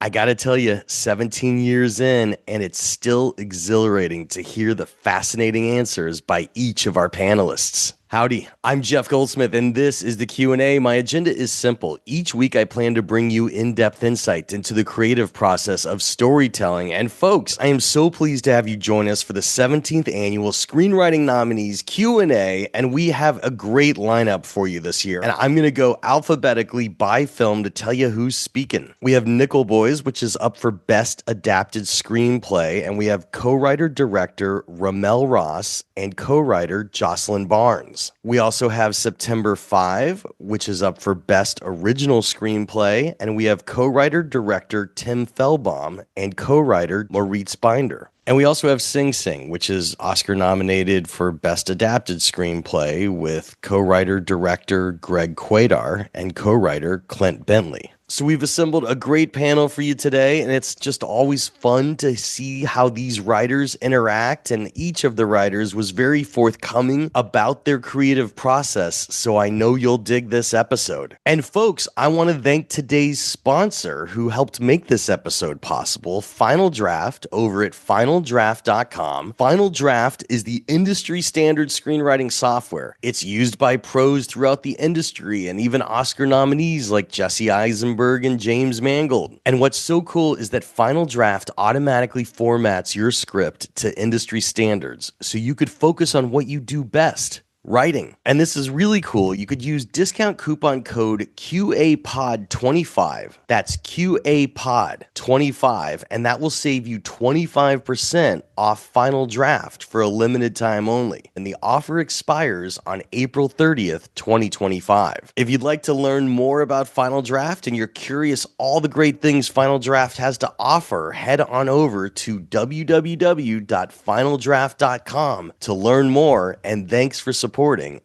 I gotta tell you, 17 years in, and it's still exhilarating to hear the fascinating answers by each of our panelists. Howdy, I'm Jeff Goldsmith, and this is the Q&A. My agenda is simple. Each week, I plan to bring you in-depth insight into the creative process of storytelling. And folks, I am so pleased to have you join us for the 17th Annual Screenwriting Nominees Q&A, and we have a great lineup for you this year. And I'm going to go alphabetically by film to tell you who's speaking. We have Nickel Boys, which is up for Best Adapted Screenplay, and we have co-writer-director RaMell Ross and co-writer Joslyn Barnes. We also have September 5, which is up for Best Original Screenplay, and we have co-writer-director Tim Fehlbaum and co-writer Moritz Binder. And we also have Sing Sing, which is Oscar nominated for Best Adapted Screenplay with co-writer-director Kwedar and co-writer Clint Bentley. So we've assembled a great panel for you today, and it's just always fun to see how these writers interact, and each of the writers was very forthcoming about their creative process, so I know you'll dig this episode. And folks, I want to thank today's sponsor who helped make this episode possible, Final Draft, over at finaldraft.com. Final Draft is the industry standard screenwriting software. It's used by pros throughout the industry and even Oscar nominees like Jesse Eisenberg and James Mangold. And what's so cool is that Final Draft automatically formats your script to industry standards, so you could focus on what you do best. Writing. And this is really cool. You could use discount coupon code QAPOD25. That's QAPOD25, and that will save you 25% off Final Draft for a limited time only. And the offer expires on April 30th, 2025. If you'd like to learn more about Final Draft and you're curious all the great things Final Draft has to offer, head on over to www.finaldraft.com to learn more, and thanks for supporting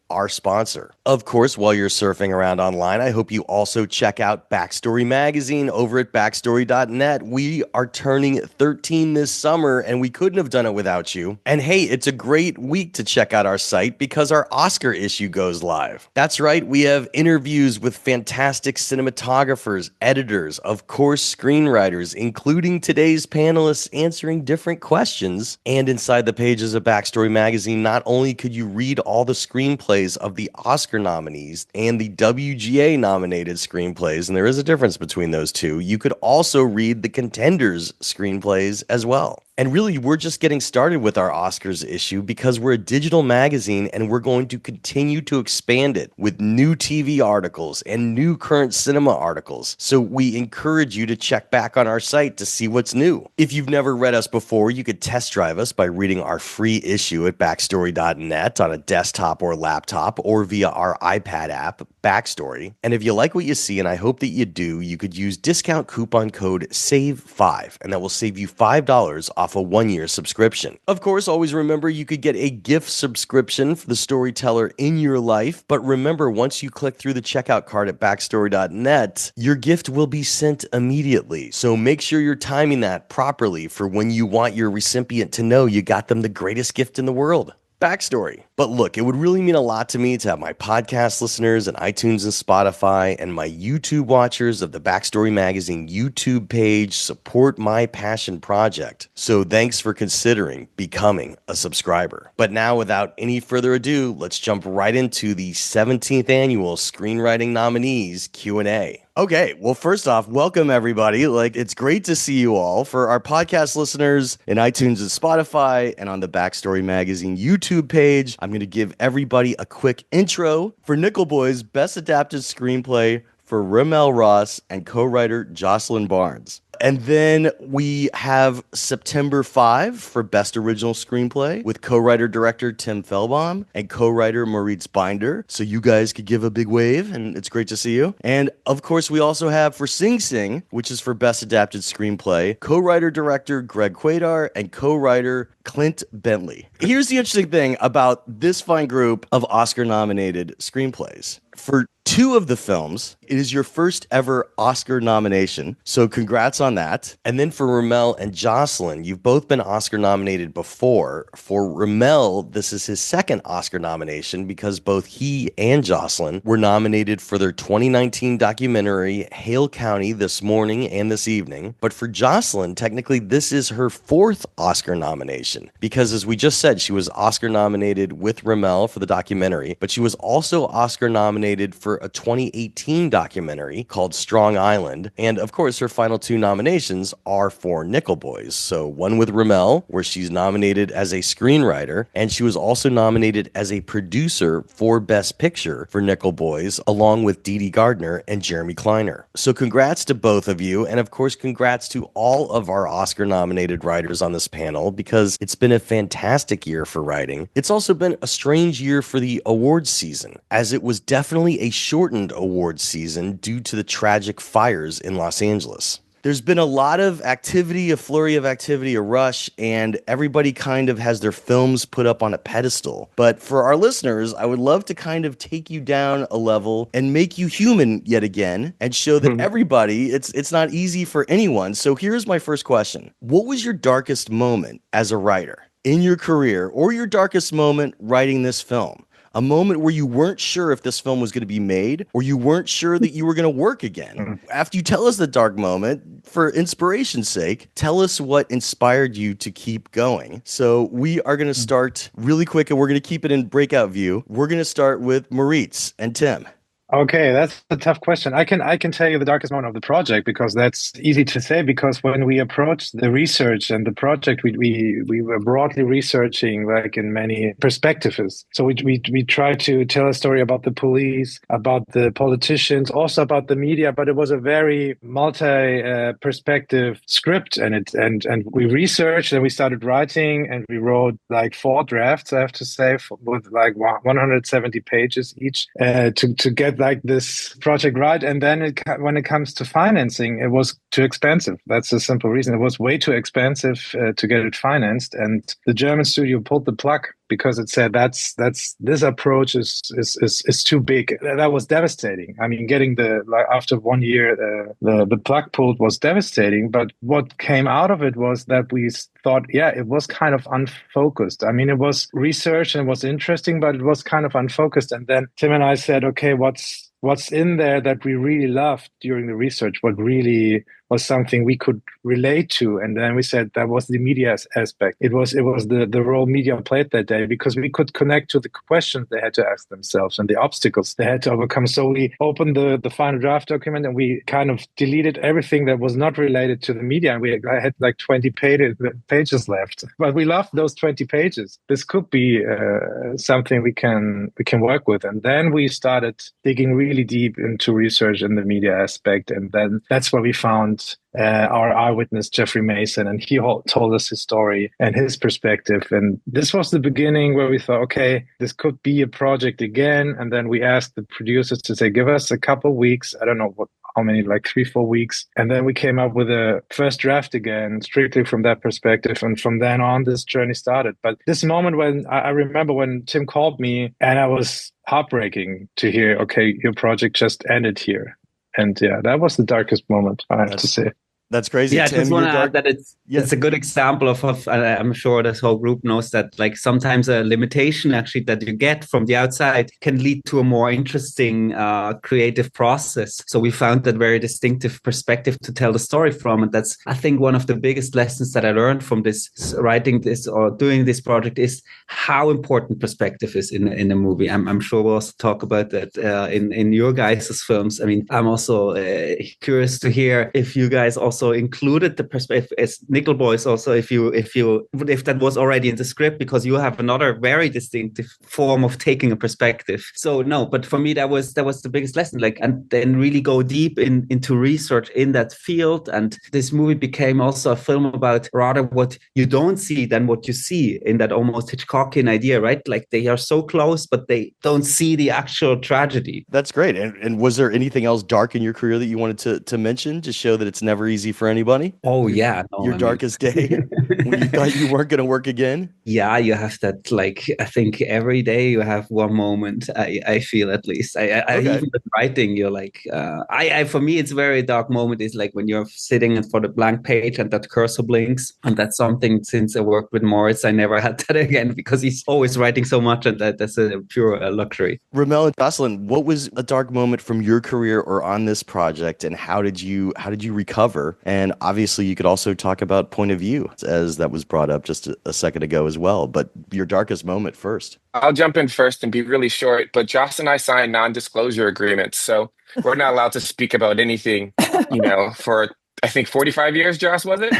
our sponsor. Of course, while you're surfing around online, I hope you also check out Backstory Magazine over at backstory.net. We are turning 13 this summer, and we couldn't have done it without you. And hey, it's a great week to check out our site because our Oscar issue goes live. That's right, we have interviews with fantastic cinematographers, editors, of course, screenwriters, including today's panelists answering different questions. And inside the pages of Backstory Magazine, not only could you read all the screenplays of the Oscar nominees and the WGA nominated screenplays, and there is a difference between those two, you could also read the contenders screenplays as well. And really, we're just getting started with our Oscars issue because we're a digital magazine and we're going to continue to expand it with new TV articles and new current cinema articles. So we encourage you to check back on our site to see what's new. If you've never read us before, you could test drive us by reading our free issue at backstory.net on a desktop or laptop or via our iPad app, Backstory. And if you like what you see, and I hope that you do, you could use discount coupon code SAVE5, and that will save you $5 off a one-year subscription. Of course, always remember you could get a gift subscription for the storyteller in your life, but remember, once you click through the checkout card at backstory.net, your gift will be sent immediately. So make sure you're timing that properly for when you want your recipient to know you got them the greatest gift in the world. Backstory. But look, it would really mean a lot to me to have my podcast listeners and iTunes and Spotify and my YouTube watchers of the Backstory Magazine YouTube page support my passion project. So thanks for considering becoming a subscriber. But now, without any further ado, let's jump right into the 17th Annual Screenwriting Nominees Q&A. Okay, well, first off, welcome everybody. It's great to see you all. For our podcast listeners in iTunes and Spotify and on the Backstory Magazine YouTube page, I'm going to give everybody a quick intro. For Nickel Boys, Best Adapted Screenplay for RaMell Ross and co-writer Joslyn Barnes. And then we have September 5 for Best Original Screenplay with co-writer-director Tim Fehlbaum and co-writer Moritz Binder. So you guys could give a big wave, and it's great to see you. And, of course, we also have for Sing Sing, which is for Best Adapted Screenplay, co-writer-director Kwedar and co-writer Clint Bentley. Here's the interesting thing about this fine group of Oscar-nominated screenplays. For two of the films, it is your first ever Oscar nomination. So congrats on that. And then for RaMell and Joslyn, you've both been Oscar nominated before. For RaMell, this is his second Oscar nomination because both he and Joslyn were nominated for their 2019 documentary, Hale County, this morning and this evening. But for Joslyn, technically, this is her fourth Oscar nomination because, as we just said, she was Oscar nominated with RaMell for the documentary, but she was also Oscar nominated for a 2018 documentary called Strong Island. And of course, her final two nominations are for Nickel Boys. So one with RaMell, where she's nominated as a screenwriter, and she was also nominated as a producer for Best Picture for Nickel Boys, along with Dee Dee Gardner and Jeremy Kleiner. So congrats to both of you. And of course, congrats to all of our Oscar nominated writers on this panel, because it's been a fantastic year for writing. It's also been a strange year for the awards season, as it was definitely a shortened awards season due to the tragic fires in Los Angeles. There's been a lot of activity, a flurry of activity, a rush, and everybody kind of has their films put up on a pedestal. But for our listeners, I would love to kind of take you down a level and make you human yet again and show that everybody, it's not easy for anyone. So here's my first question. What was your darkest moment as a writer in your career, or your darkest moment writing this film? A moment where you weren't sure if this film was going to be made, or you weren't sure that you were going to work again. After you tell us the dark moment, for inspiration's sake, tell us what inspired you to keep going. So we are going to start really quick, and we're going to keep it in breakout view. We're going to start with Moritz and Tim. Okay, that's a tough question. I can tell you the darkest moment of the project, because that's easy to say, because when we approached the research and the project, we were broadly researching like in many perspectives. So we tried to tell a story about the police, about the politicians, also about the media, but it was a very multi-perspective script, and we researched and we started writing, and we wrote like 4 drafts, I have to say, with like 170 pages each to get like this project right. And then when it comes to financing, it was too expensive. That's a simple reason. It was way too expensive to get it financed. And the German studio pulled the plug because it said that's this approach is too big. That was devastating. I mean, getting after 1 year, the plug pulled was devastating. But what came out of it was that we thought, yeah, it was kind of unfocused. I mean, it was research and it was interesting, but it was kind of unfocused. And then Tim and I said, okay, what's in there that we really loved during the research? What really was something we could relate to? And then we said that was the media aspect. It was the role media played that day, because we could connect to the questions they had to ask themselves and the obstacles they had to overcome. So we opened the final draft document, and we kind of deleted everything that was not related to the media. And I had like 20 pages left, but we loved those 20 pages. This could be something we can work with. And then we started digging really deep into research in the media aspect. And then that's where we found our eyewitness, Jeffrey Mason, and he told us his story and his perspective. And this was the beginning where we thought, okay, this could be a project again. And then we asked the producers to say, give us a couple weeks. I don't know how many, like 3-4 weeks. And then we came up with a first draft again, strictly from that perspective. And from then on, this journey started. But this moment when I remember when Tim called me, and I was heartbreaking to hear, okay, your project just ended here. And yeah, that was the darkest moment, I have to say. That's crazy. Yeah, Tim, I just want to add that it's a good example of I'm sure this whole group knows that, like, sometimes a limitation actually that you get from the outside can lead to a more interesting creative process. So we found that very distinctive perspective to tell the story from. And that's, I think, one of the biggest lessons that I learned from this, writing this or doing this project, is how important perspective is in a movie. I'm sure we'll also talk about that in your guys' films. I mean, I'm also curious to hear if you guys also included the perspective as Nickel Boys, also if that was already in the script, because you have another very distinctive form of taking a perspective. So no, but for me that was the biggest lesson, like, and then really go deep into research in that field. And this movie became also a film about rather what you don't see than what you see, in that almost Hitchcockian idea, right? Like, they are so close, but they don't see the actual tragedy. That's great. And was there anything else dark in your career that you wanted to mention to show that it's never easy for anybody? Oh yeah, no, Your darkest day when you thought you weren't going to work again? Yeah, you have that. Like, I think every day you have one moment. I feel at least. I Okay. even with writing, you're like, I for me, it's a very dark moment. Is like when you're sitting for the blank page and that cursor blinks, and that's something. Since I worked with Moritz, I never had that again because he's always writing so much, and that's a pure luxury. RaMell and Joslyn, what was a dark moment from your career or on this project, and how did you recover? And obviously, you could also talk about point of view, as that was brought up just a second ago as well. But your darkest moment first. I'll jump in first and be really short. But Joss and I signed non-disclosure agreements, so we're not allowed to speak about anything, for I think 45 years. Joss, was it?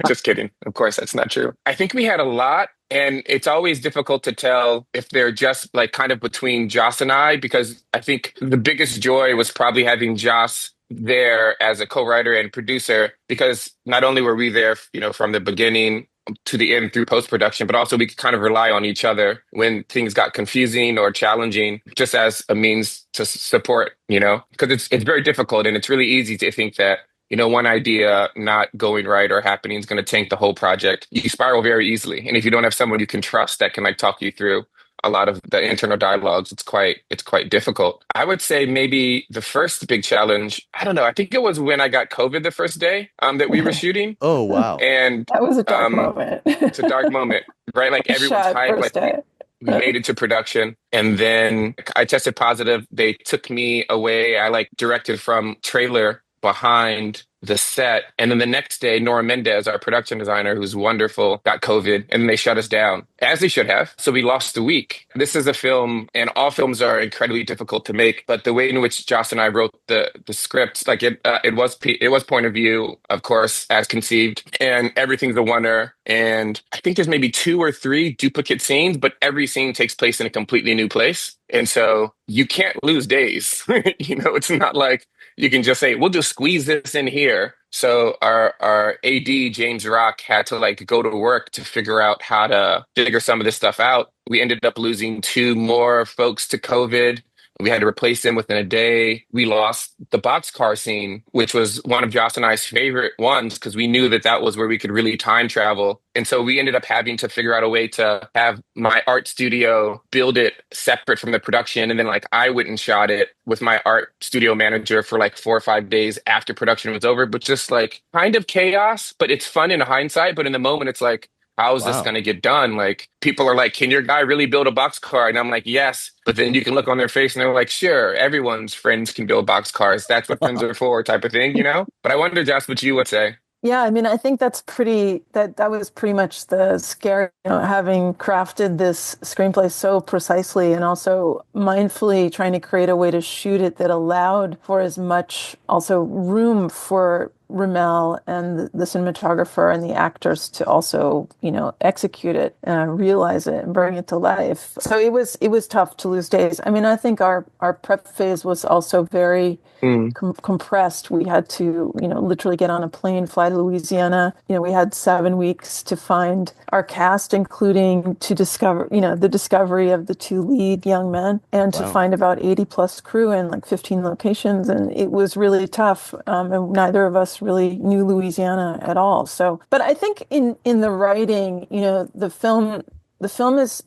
Just kidding. Of course, that's not true. I think we had a lot. And it's always difficult to tell if they're just like kind of between Joss and I, because I think the biggest joy was probably having Joss there as a co-writer and producer, because not only were we there, from the beginning to the end through post-production, but also we could kind of rely on each other when things got confusing or challenging, just as a means to support, because it's very difficult, and it's really easy to think that one idea not going right or happening is going to tank the whole project. You spiral very easily. And if you don't have someone you can trust that can talk you through a lot of the internal dialogues, it's quite difficult. I would say maybe the first big challenge, I don't know, I think it was when I got COVID the first day that we were shooting. Oh, wow. And that was a dark moment. It's a dark moment, right? Like everyone's hyped, like we made it to production, and then I tested positive. They took me away. I directed from trailer behind the set. And then the next day, Nora Mendez, our production designer, who's wonderful, got COVID, and they shut us down, as they should have. So we lost a week. This is a film, and all films are incredibly difficult to make. But the way in which Joss and I wrote the script, it was point of view, of course, as conceived, and everything's a oneer. And I think there's maybe 2 or 3 duplicate scenes, but every scene takes place in a completely new place. And so you can't lose days. It's not like you can just say, we'll just squeeze this in here. So our AD, James Rock, had to go to work to figure out how to figure some of this stuff out. We ended up losing 2 more folks to COVID. We had to replace them within a day. We lost the boxcar scene, which was one of Joss and I's favorite ones, because we knew that was where we could really time travel. And so we ended up having to figure out a way to have my art studio build it separate from the production. And then I went and shot it with my art studio manager for 4 or 5 days after production was over, but just kind of chaos. But it's fun in hindsight. But in the moment, it's how is this going to get done? People are can your guy really build a boxcar? And I'm like, yes. But then you can look on their face and they're like, sure, everyone's friends can build boxcars. That's what friends are for, type of thing, But I wonder, Joss, what you would say. Yeah, I mean, I think that was pretty much the scary, having crafted this screenplay so precisely and also mindfully trying to create a way to shoot it that allowed for as much also room for RaMell and the cinematographer and the actors to also, execute it, realize it, and bring it to life. So it was tough to lose days. I mean, I think our prep phase was also very compressed. We had to, literally get on a plane, fly to Louisiana. We had 7 weeks to find our cast, including to discover, the discovery of the 2 lead young men, and to find about 80 plus crew in 15 locations. And it was really tough. And neither of us really knew Louisiana at all. So, but I think in the writing, the film is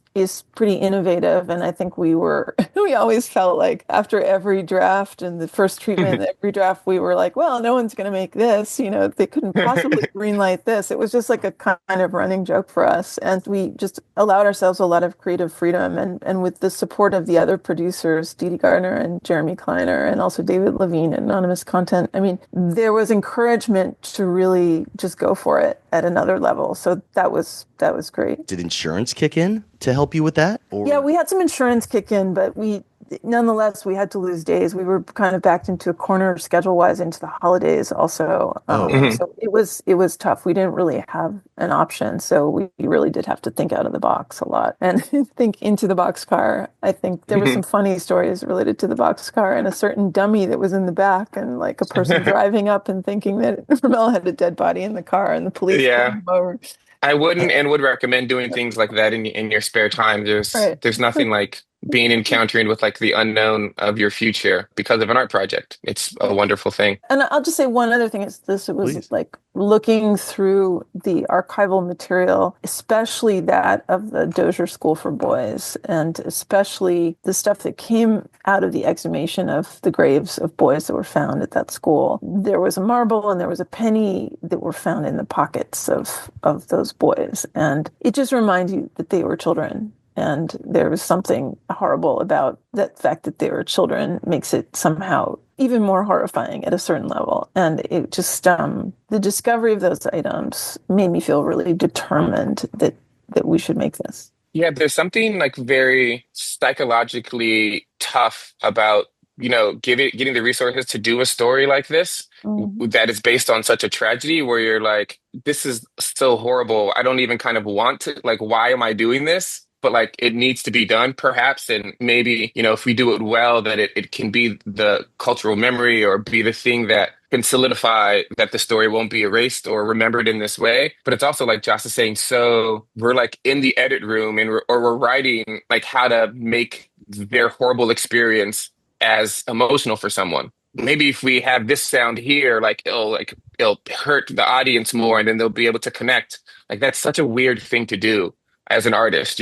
pretty innovative, and I think we always felt like after every draft and the first treatment, every draft, we were like, well, no one's going to make this, they couldn't possibly greenlight this. It was just a kind of running joke for us, and we just allowed ourselves a lot of creative freedom, and with the support of the other producers, Didi Gardner and Jeremy Kleiner, and also David Levine at Anonymous Content. I mean, there was encouragement to really just go for it at another level. So that was great. Did insurance kick in to help you with that? Or? Yeah, we had some insurance kick in, but nonetheless, we had to lose days. We were kind of backed into a corner schedule-wise into the holidays also. So it was tough. We didn't really have an option. So we really did have to think out of the box a lot and think into the boxcar. I think there were some funny stories related to the boxcar and a certain dummy that was in the back, and a person driving up and thinking that RaMell had a dead body in the car and the police pulled him over. I wouldn't and would recommend doing things like that in your spare time. There's nothing like being encountering with like the unknown of your future because of an art project. It's a wonderful thing. And I'll just say one other thing is this. It was Please. like looking through the archival material, especially that of the Dozier School for Boys, and especially the stuff that came out of the exhumation of the graves of boys that were found at that school. There was a marble and there was a penny that were found in the pockets of those boys. And it just reminds you that they were children. And there was something horrible about that fact that they were children makes it somehow even more horrifying at a certain level. And it just, the discovery of those items made me feel really determined that we should make this. Yeah, there's something like very psychologically tough about, getting the resources to do a story like this that is based on such a tragedy where you're like, this is so horrible. I don't even kind of want to, like, why am I doing this? But like it needs to be done perhaps. And maybe, if we do it well, that it can be the cultural memory or be the thing that can solidify that the story won't be erased or remembered in this way. But it's also like Josh is saying, so we're like in the edit room and we're writing like how to make their horrible experience as emotional for someone. Maybe if we have this sound here, it'll hurt the audience more and then they'll be able to connect. Like that's such a weird thing to do as an artist,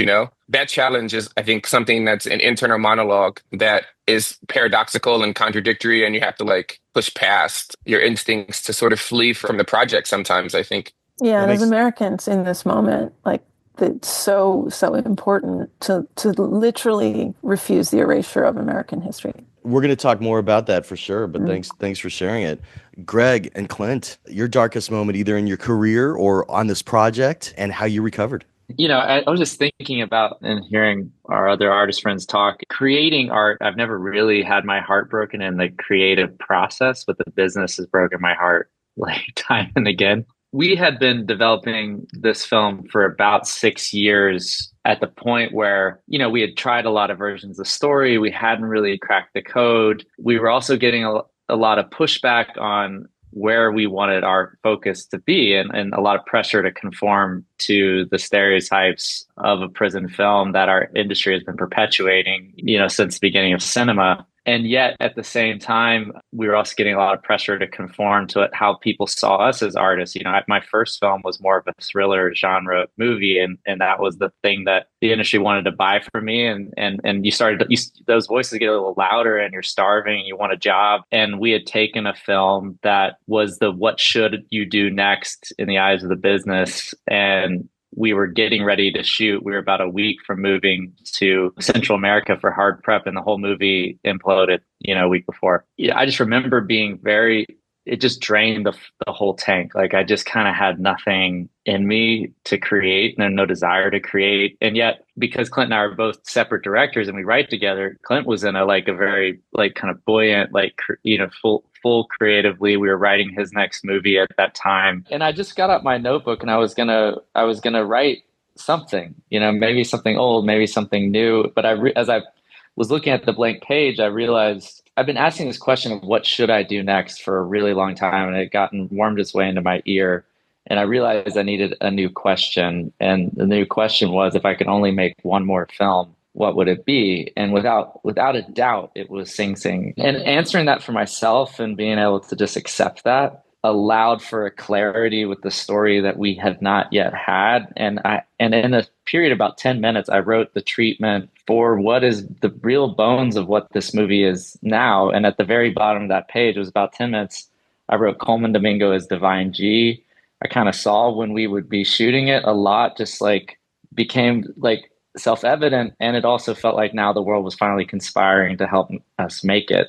that challenge is, I think, something that's an internal monologue that is paradoxical and contradictory. And you have to like push past your instincts to sort of flee from the project sometimes, I think. Yeah. And as Americans in this moment, like it's so important to literally refuse the erasure of American history. We're going to talk more about that for sure, but thanks for sharing it. Greg and Clint, your darkest moment either in your career or on this project and how you recovered. I was just thinking about and hearing our other artist friends talk. Creating art, I've never really had my heart broken in the creative process, but the business has broken my heart like time and again. We had been developing this film for about 6 years at the point where, we had tried a lot of versions of the story. We hadn't really cracked the code. We were also getting a lot of pushback on where we wanted our focus to be and a lot of pressure to conform to the stereotypes of a prison film that our industry has been perpetuating, since the beginning of cinema. And yet at the same time, we were also getting a lot of pressure to conform to how people saw us as artists. My first film was more of a thriller genre movie. And that was the thing that the industry wanted to buy from me. And those voices get a little louder and you're starving and you want a job. And we had taken a film that was the what should you do next in the eyes of the business. And we were getting ready to shoot. We were about a week from moving to Central America for hard prep, and the whole movie imploded, a week before. I just remember being it just drained the whole tank. Like I just kind of had nothing in me to create and no desire to create. And yet, because Clint and I are both separate directors and we write together, Clint was in a very kind of buoyant, full creatively. We were writing his next movie at that time. And I just got out my notebook and I was gonna write something, maybe something old, maybe something new. But as I was looking at the blank page, I realized I've been asking this question of what should I do next for a really long time, and it gotten wormed its way into my ear. And I realized I needed a new question. And the new question was, if I could only make one more film, what would it be? And without a doubt, it was Sing Sing. And answering that for myself and being able to just accept that allowed for a clarity with the story that we had not yet had. And in a period of about 10 minutes, I wrote the treatment for what is the real bones of what this movie is now. And at the very bottom of that page, it was about 10 minutes, I wrote Coleman Domingo as Divine G. I kind of saw when we would be shooting it, a lot just became self-evident. And it also felt like now the world was finally conspiring to help us make it.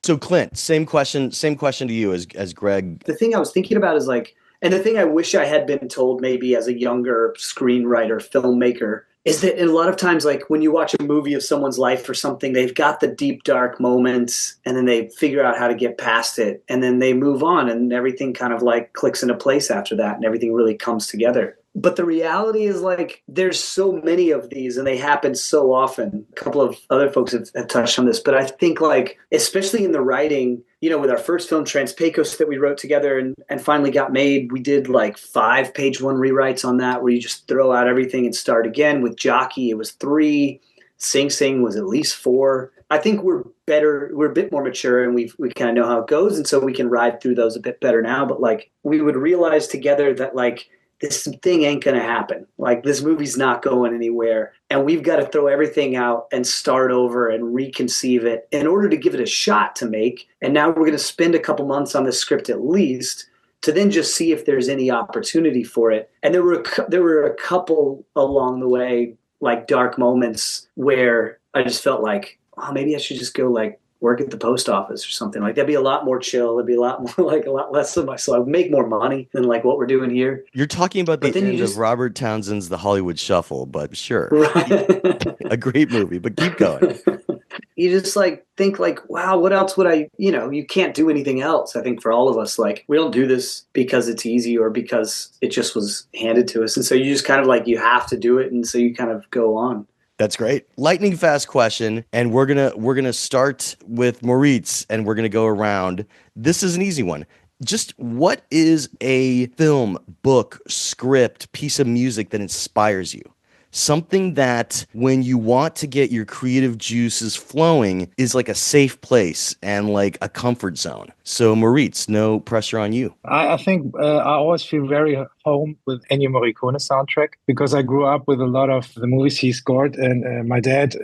So Clint, same question to you as Greg. The thing I was thinking about is and the thing I wish I had been told maybe as a younger screenwriter, filmmaker, is that a lot of times, when you watch a movie of someone's life or something, they've got the deep, dark moments and then they figure out how to get past it and then they move on and everything kind of clicks into place after that and everything really comes together. But the reality is there's so many of these and they happen so often. A couple of other folks have touched on this, but I think especially in the writing, with our first film, Trans-Pecos, that we wrote together and finally got made, we did 5 page one rewrites on that where you just throw out everything and start again. With Jockey, it was 3. Sing Sing was at least 4. I think we're a bit more mature, and we kind of know how it goes, and so we can ride through those a bit better now. But like, we would realize together that like, this thing ain't gonna happen. Like, this movie's not going anywhere, and we've got to throw everything out and start over and reconceive it in order to give it a shot to make. And now we're gonna spend a couple months on the script at least, to then just see if there's any opportunity for it. And there were a couple along the way, like dark moments, where I just felt like, oh, maybe I should just go like work at the post office or something. Like, that'd be a lot more chill. It'd be a lot more, like, a lot less of my, so I would make more money than like what we're doing here. You're talking about the end of Robert Townsend's The Hollywood Shuffle, but sure. Right. A great movie, but keep going. You just like think like, wow, what else would I, you can't do anything else. I think for all of us, like, we don't do this because it's easy or because it just was handed to us. And so you just kind of like, you have to do it. And so you kind of go on. That's great. Lightning fast question, and we're gonna start with Moritz, and we're gonna go around. This is an easy one. Just what is a film, book, script, piece of music that inspires you? Something that when you want to get your creative juices flowing is like a safe place and like a comfort zone. So Moritz, no pressure on you. I think I always feel very home with Ennio Morricone soundtrack, because I grew up with a lot of the movies he scored, and my dad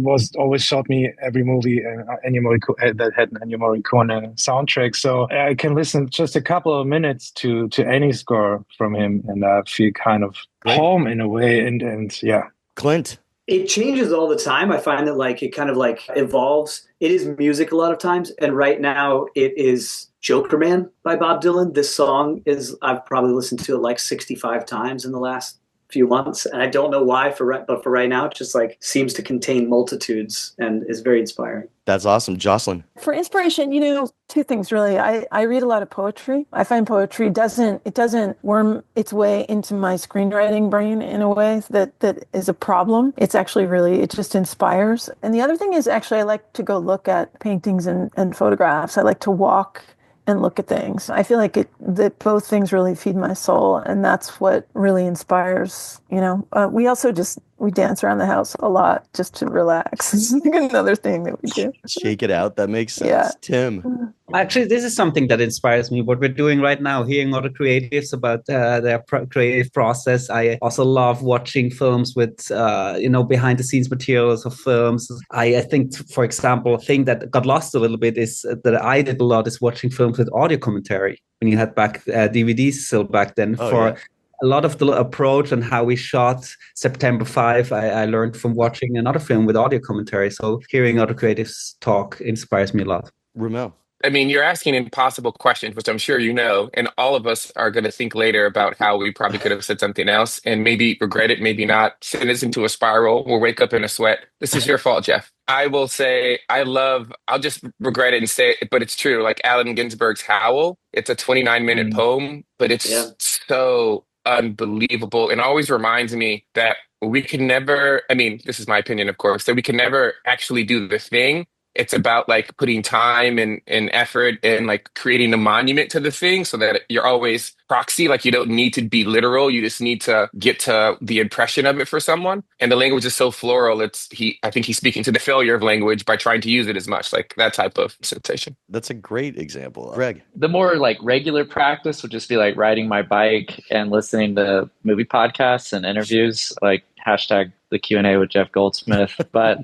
always showed me every movie Ennio Morricone that had an Ennio Morricone soundtrack. So I can listen just a couple of minutes to any score from him, and I feel kind of home in a way. And yeah. Clint. It changes all the time. I find that like it kind of like evolves. It is music a lot of times, and right now it is Joker Man by Bob Dylan. This song I've probably listened to it like 65 times in the last few months, and I don't know why, but for right now it just like seems to contain multitudes and is very inspiring. That's awesome. Joslyn. For inspiration, two things really. I read a lot of poetry. I find poetry doesn't worm its way into my screenwriting brain in a way that is a problem. It's actually it just inspires. And the other thing is, actually, I like to go look at paintings and photographs. I like to walk and look at things. I feel like that both things really feed my soul, and that's what really inspires. We also we dance around the house a lot just to relax. It's like another thing that we do. Shake it out. That makes sense. Yeah. Tim. Actually, this is something that inspires me. What we're doing right now, hearing other creatives about their creative process. I also love watching films with, behind the scenes materials of films. I think, for example, a thing that got lost a little bit is that I did a lot is watching films with audio commentary. When you had back DVDs still back then a lot of the approach and how we shot September 5, I learned from watching another film with audio commentary. So hearing other creatives talk inspires me a lot. RaMell. I mean, you're asking impossible questions, which I'm sure you know, and all of us are going to think later about how we probably could have said something else and maybe regret it, maybe not, send us into a spiral. We'll wake up in a sweat. This is your fault, Jeff. I will say I'll just regret it and say it, but it's true. Like Allen Ginsberg's Howl, it's a 29-minute poem, but it's so unbelievable, and always reminds me that we can never, this is my opinion, of course, that we can never actually do the thing. It's about like putting time and effort and like creating a monument to the thing so that you're always proxy. Like you don't need to be literal. You just need to get to the impression of it for someone. And the language is so floral. I think he's speaking to the failure of language by trying to use it as much, like that type of sensation. That's a great example. Greg. The more like regular practice would just be like riding my bike and listening to movie podcasts and interviews, like hashtag the Q&A with Jeff Goldsmith. But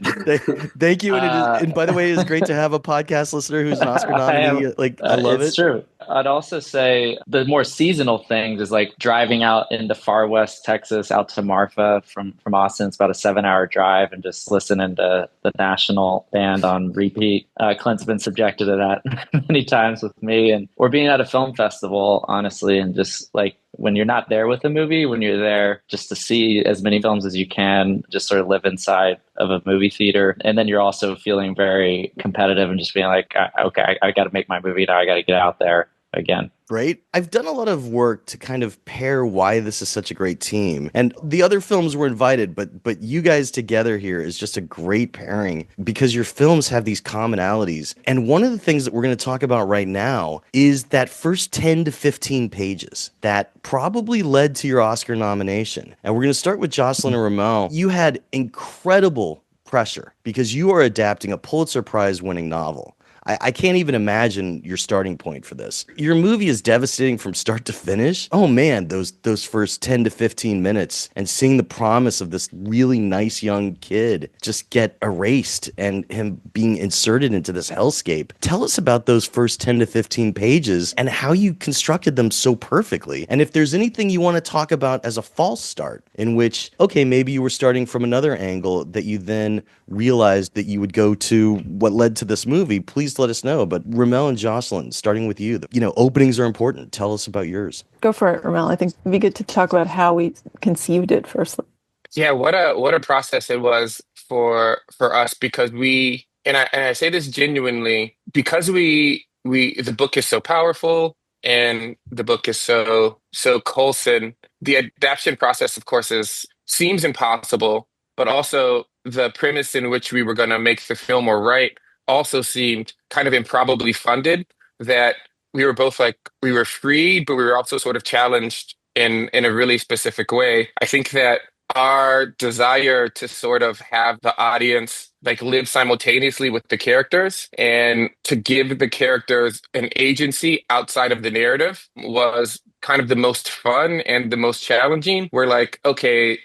thank you. And by the way, it's great to have a podcast listener who's an Oscar nominee. I love it. It's true. I'd also say the more seasonal things is like driving out into far west Texas, out to Marfa from Austin. It's about a 7-hour drive, and just listening to the national band on repeat. Clint's been subjected to that many times with me, or being at a film festival, honestly, and just like when you're not there with a movie, when you're there just to see as many films as you can, just sort of live inside of a movie theater. And then you're also feeling very competitive and just being like, okay, I got to make my movie now. I got to get out there again. Great. I've done a lot of work to kind of pair why this is such a great team. And the other films were invited, but you guys together here is just a great pairing because your films have these commonalities. And one of the things that we're going to talk about right now is that first 10 to 15 pages that probably led to your Oscar nomination. And we're going to start with Joslyn and RaMell. You had incredible pressure because you are adapting a Pulitzer Prize winning novel. I can't even imagine your starting point for this. Your movie is devastating from start to finish. Oh man, those first 10 to 15 minutes and seeing the promise of this really nice young kid just get erased and him being inserted into this hellscape. Tell us about those first 10 to 15 pages and how you constructed them so perfectly. And if there's anything you want to talk about as a false start in which, okay, maybe you were starting from another angle that you then realized that you would go to what led to this movie, please let us know. But RaMell and Joslyn, starting with you, openings are important. Tell us about yours. Go for it, RaMell. I think it'd be good to talk about how we conceived it firstly. Yeah, what a process it was for us because I say this genuinely because the book is so powerful and the book is so Coulson. The adaptation process, of course, seems impossible, but also the premise in which we were going to make the film or write also seemed kind of improbably funded, that we were both like, we were freed, but we were also sort of challenged in a really specific way. I think that our desire to sort of have the audience like live simultaneously with the characters and to give the characters an agency outside of the narrative was kind of the most fun and the most challenging. We're like, okay,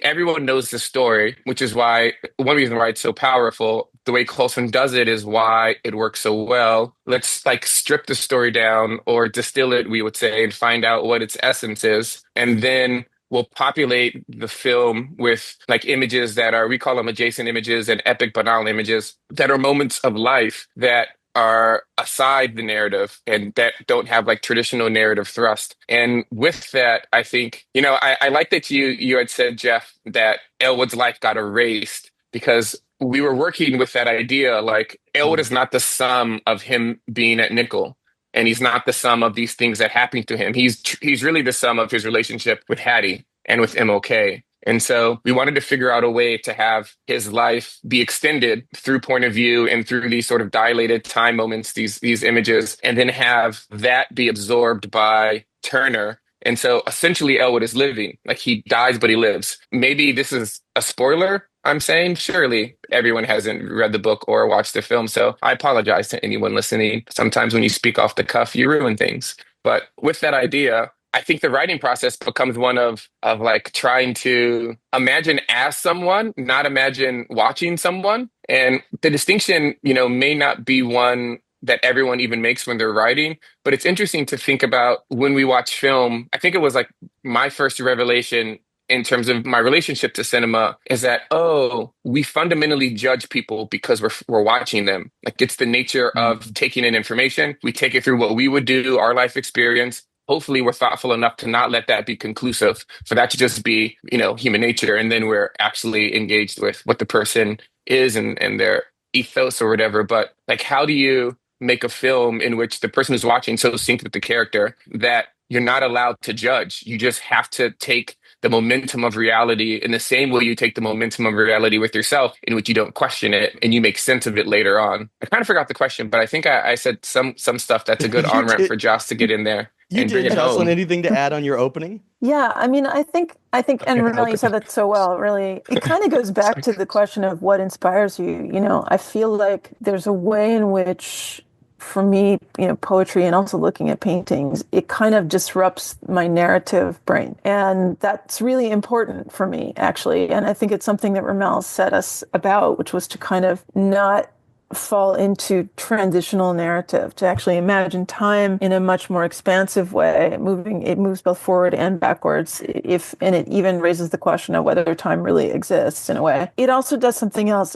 everyone knows the story, which is why one reason why it's so powerful. The way Coulson does it is why it works so well. Let's like strip the story down or distill it, we would say, and find out what its essence is. And then we'll populate the film with like images that are, we call them adjacent images and epic banal images that are moments of life that are aside the narrative and that don't have like traditional narrative thrust. And with that, I think, I like that you had said, Jeff, that Elwood's life got erased because we were working with that idea, like Elwood is not the sum of him being at Nickel. And he's not the sum of these things that happened to him. He's really the sum of his relationship with Hattie and with MLK. And so we wanted to figure out a way to have his life be extended through point of view and through these sort of dilated time moments, these images, and then have that be absorbed by Turner. And so essentially Elwood is living, like he dies, but he lives. Maybe this is a spoiler, I'm saying. Surely everyone hasn't read the book or watched the film. So I apologize to anyone listening. Sometimes when you speak off the cuff, you ruin things. But with that idea, I think the writing process becomes one of like trying to imagine as someone, not imagine watching someone. And the distinction, may not be one that everyone even makes when they're writing. But it's interesting to think about when we watch film. I think it was like my first revelation in terms of my relationship to cinema is that, we fundamentally judge people because we're watching them. Like it's the nature of taking in information. We take it through what we would do, our life experience. Hopefully we're thoughtful enough to not let that be conclusive, for that to just be, human nature. And then we're actually engaged with what the person is and their ethos or whatever. But like, how do you make a film in which the person who's watching so synced with the character that you're not allowed to judge? You just have to take the momentum of reality in the same way you take the momentum of reality with yourself, in which you don't question it and you make sense of it later on. I kind of forgot the question, but I think I said some stuff that's a good on-ramp for Joss to get in there. You did, Joslyn. Anything to add on your opening? Yeah, I mean, I think, and RaMell, you said that so well. Really, it kind of goes back to the question of what inspires you. I feel like there's a way in which, for me, poetry and also looking at paintings, it kind of disrupts my narrative brain, and that's really important for me, actually. And I think it's something that RaMell set us about, which was to kind of not fall into transitional narrative, to actually imagine time in a much more expansive way. It moves both forward and backwards, and it even raises the question of whether time really exists in a way. It also does something else.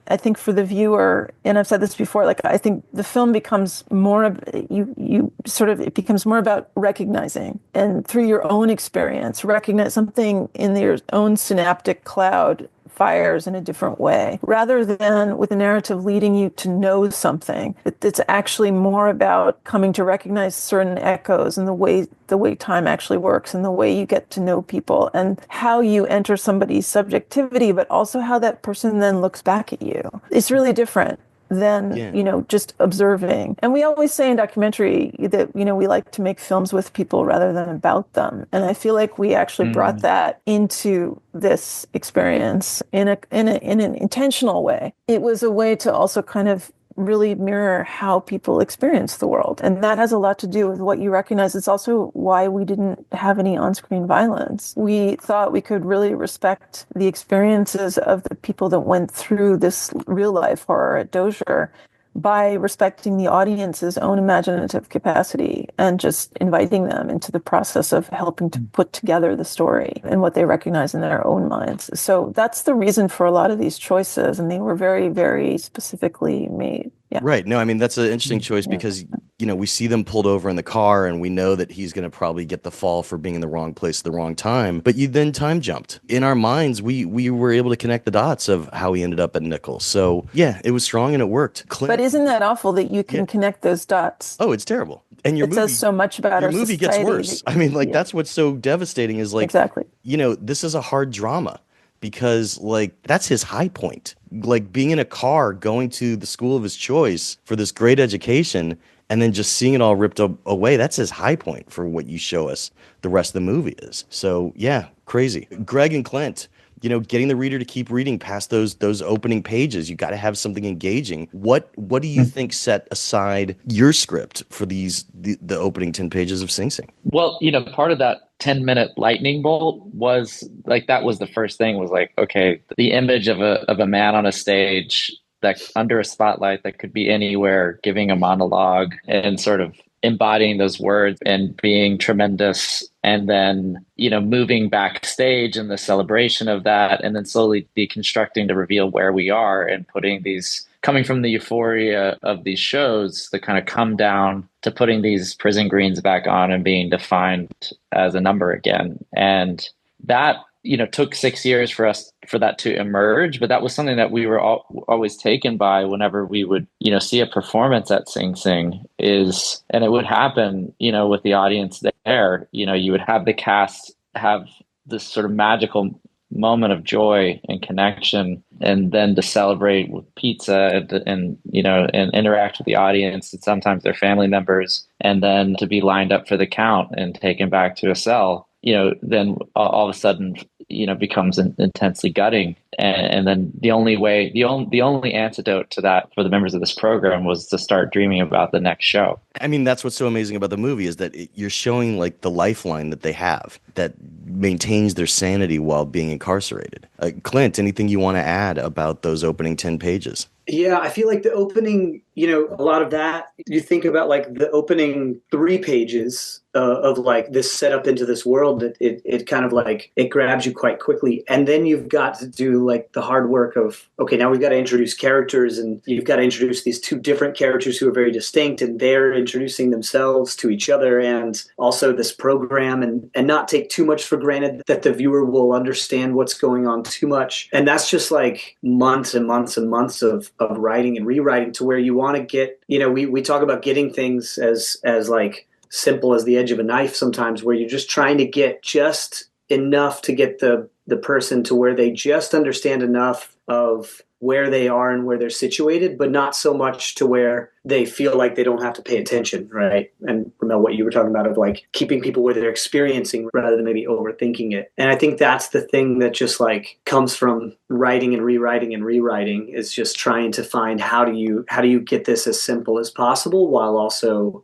I think for the viewer, and I've said this before, like I think the film becomes more it becomes more about recognizing, and through your own experience, recognize something in your own synaptic cloud fires in a different way, rather than with a narrative leading you to know something. It's actually more about coming to recognize certain echoes and the way time actually works and the way you get to know people and how you enter somebody's subjectivity, but also how that person then looks back at you. It's really different. than, just observing. And we always say in documentary that, we like to make films with people rather than about them. And I feel like we actually brought that into this experience in an intentional way. It was a way to also kind of really mirror how people experience the world. And that has a lot to do with what you recognize. It's also why we didn't have any on-screen violence. We thought we could really respect the experiences of the people that went through this real-life horror at Dozier by respecting the audience's own imaginative capacity and just inviting them into the process of helping to put together the story and what they recognize in their own minds. So that's the reason for a lot of these choices, and they were very, very specifically made. Yeah. Right. No, I mean, that's an interesting choice because, we see them pulled over in the car and we know that he's going to probably get the fall for being in the wrong place at the wrong time. But you then time jumped. In our minds, we were able to connect the dots of how he ended up at Nichols. So, yeah, it was strong and it worked. Clint, but isn't that awful that you can connect those dots? Oh, it's terrible. And it says so much about your our movie society. gets worse. I mean, that's what's so devastating is exactly. This is a hard drama. Because that's his high point, being in a car going to the school of his choice for this great education and then just seeing it all ripped away. That's his high point for what you show us the rest of the movie is. So yeah, crazy. Greg and Clint, getting the reader to keep reading past those opening pages. You got to have something engaging. What do you think set aside your script for the opening 10 pages of Sing Sing? Well, part of that 10-minute lightning bolt was that was the first thing was okay, the image of a man on a stage that under a spotlight that could be anywhere, giving a monologue and sort of embodying those words and being tremendous, and then moving backstage and the celebration of that, and then slowly deconstructing to reveal where we are and putting these, coming from the euphoria of these shows, the kind of come down to putting these prison greens back on and being defined as a number again. And that took 6 years for that to emerge, but that was something that we were always taken by whenever we would, see a performance at Sing Sing and it would happen, with the audience there, you would have the cast have this sort of magical moment of joy and connection, and then to celebrate with pizza and interact with the audience and sometimes their family members, and then to be lined up for the count and taken back to a cell, then all of a sudden, becomes intensely gutting. And then the only antidote to that for the members of this program was to start dreaming about the next show. I mean, that's what's so amazing about the movie is that you're showing the lifeline that they have that maintains their sanity while being incarcerated. Clint, anything you want to add about those opening 10 pages? Yeah, I feel like the opening, a lot of that, you think about the opening 3 pages of this setup into this world, it kind of it grabs you quite quickly. And then you've got to do the hard work of, okay, now we've got to introduce characters, and you've got to introduce these 2 different characters who are very distinct, and they're introducing themselves to each other and also this program, and not take too much for granted that the viewer will understand what's going on too much. And that's just months and months and months of writing and rewriting to where you want to get, we talk about getting things as simple as the edge of a knife sometimes, where you're just trying to get just enough to get the person to where they just understand enough of where they are and where they're situated, but not so much to where they feel like they don't have to pay attention, right? And RaMell, what you were talking about of keeping people where they're experiencing rather than maybe overthinking it. And I think that's the thing that just comes from writing and rewriting is just trying to find how do you get this as simple as possible while also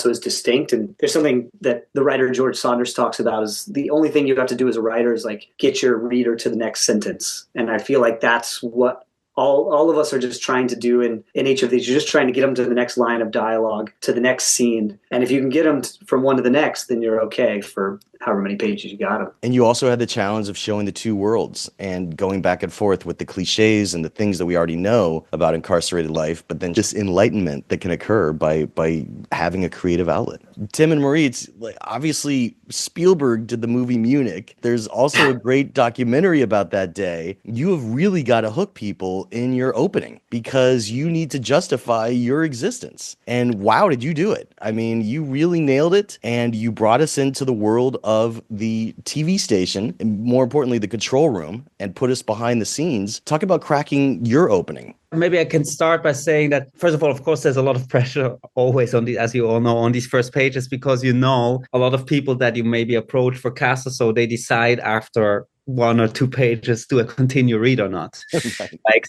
as distinct. And there's something that the writer George Saunders talks about is the only thing you have to do as a writer is get your reader to the next sentence. And I feel like that's what all of us are just trying to do in each of these. You're just trying to get them to the next line of dialogue, to the next scene. And if you can get them from one to the next, then you're okay for however many pages you got them. And you also had the challenge of showing the 2 worlds and going back and forth with the cliches and the things that we already know about incarcerated life, but then just enlightenment that can occur by having a creative outlet. Tim and Moritz, obviously Spielberg did the movie Munich. There's also a great documentary about that day. You have really got to hook people in your opening because you need to justify your existence. And wow, did you do it? I mean, you really nailed it, and you brought us into the world of the TV station, and more importantly, the control room, and put us behind the scenes. Talk about cracking your opening. Maybe I can start by saying that, first of all, of course, there's a lot of pressure always on the, as you all know, on these first pages, because a lot of people that you maybe approach for cast or so, they decide after 1 or 2 pages, do I continue read or not?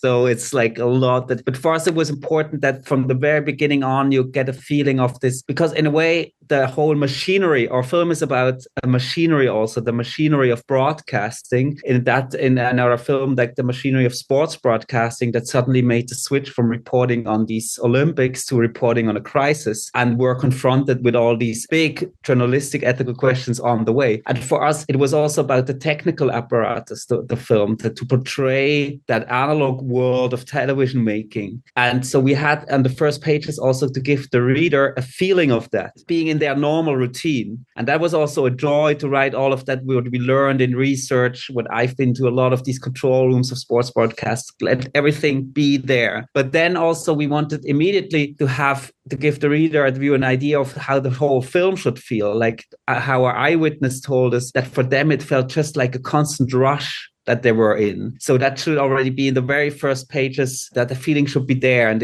So it's like a lot but for us, it was important that from the very beginning on, you get a feeling of this, because in a way, the whole machinery, our film is about a machinery, also the machinery of broadcasting, in our film, like the machinery of sports broadcasting that suddenly made the switch from reporting on these Olympics to reporting on a crisis. And we're confronted with all these big journalistic ethical questions on the way. And for us, it was also about the technical apparatus, the film, to portray that analog world of television making. And so we had on the first pages also to give the reader a feeling of that, being in their normal routine. And that was also a joy to write all of that, what we learned in research, what I've been to a lot of these control rooms of sports broadcasts, let everything be there. But then also we wanted immediately to give the reader an idea of how the whole film should feel, like how our eyewitness told us that for them it felt just like a constant rush that they were in. So that should already be in the very first pages, that the feeling should be there. And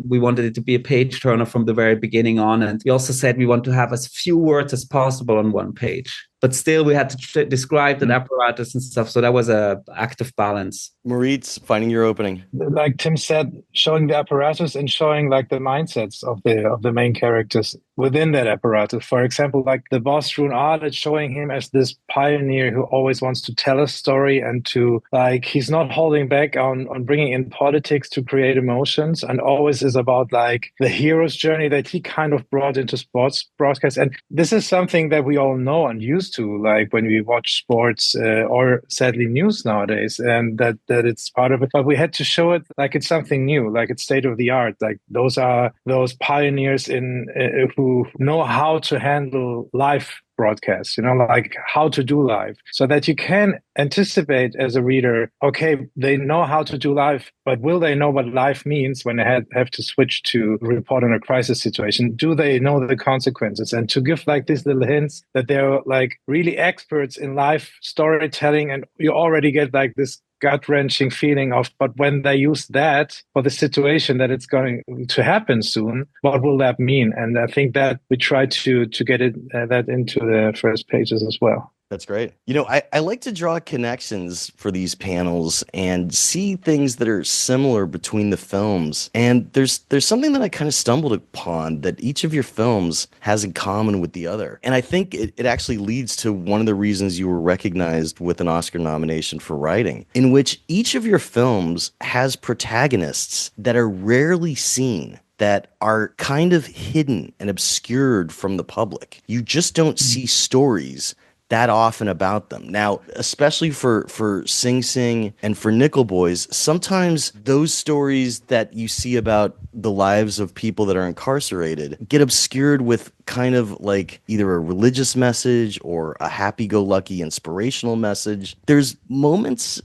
we wanted it to be a page turner from the very beginning on. And we also said we want to have as few words as possible on one page. But still, we had to describe the apparatus and stuff. So that was an active balance. Moritz, finding your opening. Like Tim said, showing the apparatus and showing like the mindsets of the main characters within that apparatus. For example, like the boss Rune Arlet, showing him as this pioneer who always wants to tell a story and to like, he's not holding back on bringing in politics to create emotions, and always is about like the hero's journey that he kind of brought into sports broadcast. And this is something that we all know and used to, like when we watch sports or sadly news nowadays, and that it's part of it. But we had to show it like it's something new, like it's state of the art. Like those are those pioneers in who know how to handle live broadcasts, like how to do live, so that you can anticipate as a reader, okay, they know how to do live, but will they know what live means when they have to switch to report on a crisis situation? Do they know the consequences? And to give like these little hints that they're like really experts in live storytelling, and you already get like this gut-wrenching feeling of, but when they use that for the situation that it's going to happen soon, what will that mean? And I think that we try to get that into the first pages as well. That's great. I like to draw connections for these panels and see things that are similar between the films. And there's something that I kind of stumbled upon that each of your films has in common with the other. And I think it actually leads to one of the reasons you were recognized with an Oscar nomination for writing, in which each of your films has protagonists that are rarely seen, that are kind of hidden and obscured from the public. You just don't see stories that often about them. Now, especially for Sing Sing and for Nickel Boys, sometimes those stories that you see about the lives of people that are incarcerated get obscured with kind of like either a religious message or a happy-go-lucky inspirational message. There's moments,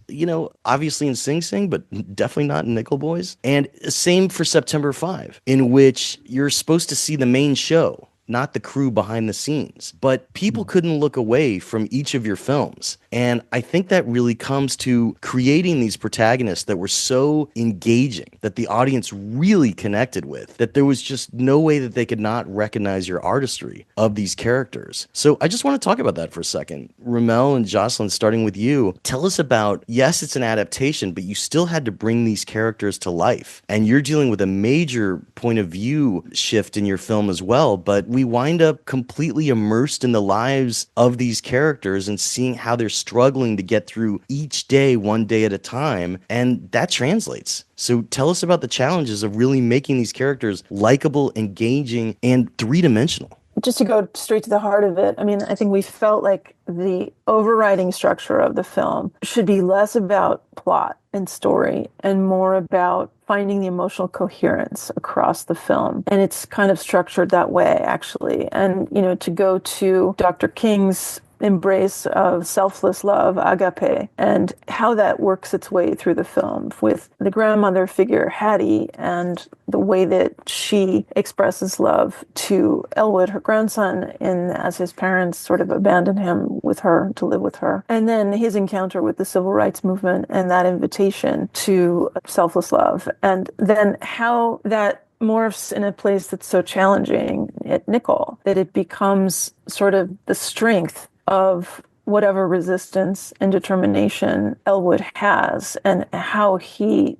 obviously in Sing Sing, but definitely not in Nickel Boys. And same for September 5, in which you're supposed to see the main show, not the crew behind the scenes. But people couldn't look away from each of your films. And I think that really comes to creating these protagonists that were so engaging, that the audience really connected with, that there was just no way that they could not recognize your artistry of these characters. So I just want to talk about that for a second. RaMell and Joslyn, starting with you, tell us about, yes, it's an adaptation, but you still had to bring these characters to life. And you're dealing with a major point of view shift in your film as well, but we wind up completely immersed in the lives of these characters and seeing how they're struggling to get through each day, one day at a time, and that translates. So tell us about the challenges of really making these characters likable, engaging, and three-dimensional. Just to go straight to the heart of it, I think we felt like the overriding structure of the film should be less about plot and story and more about finding the emotional coherence across the film. And it's kind of structured that way, actually. And, to go to Dr. King's embrace of selfless love, agape, and how that works its way through the film with the grandmother figure, Hattie, and the way that she expresses love to Elwood, her grandson, as his parents sort of abandon him with her to live with her. And then his encounter with the civil rights movement and that invitation to selfless love. And then how that morphs in a place that's so challenging at Nickel, that it becomes sort of the strength of whatever resistance and determination Elwood has, and how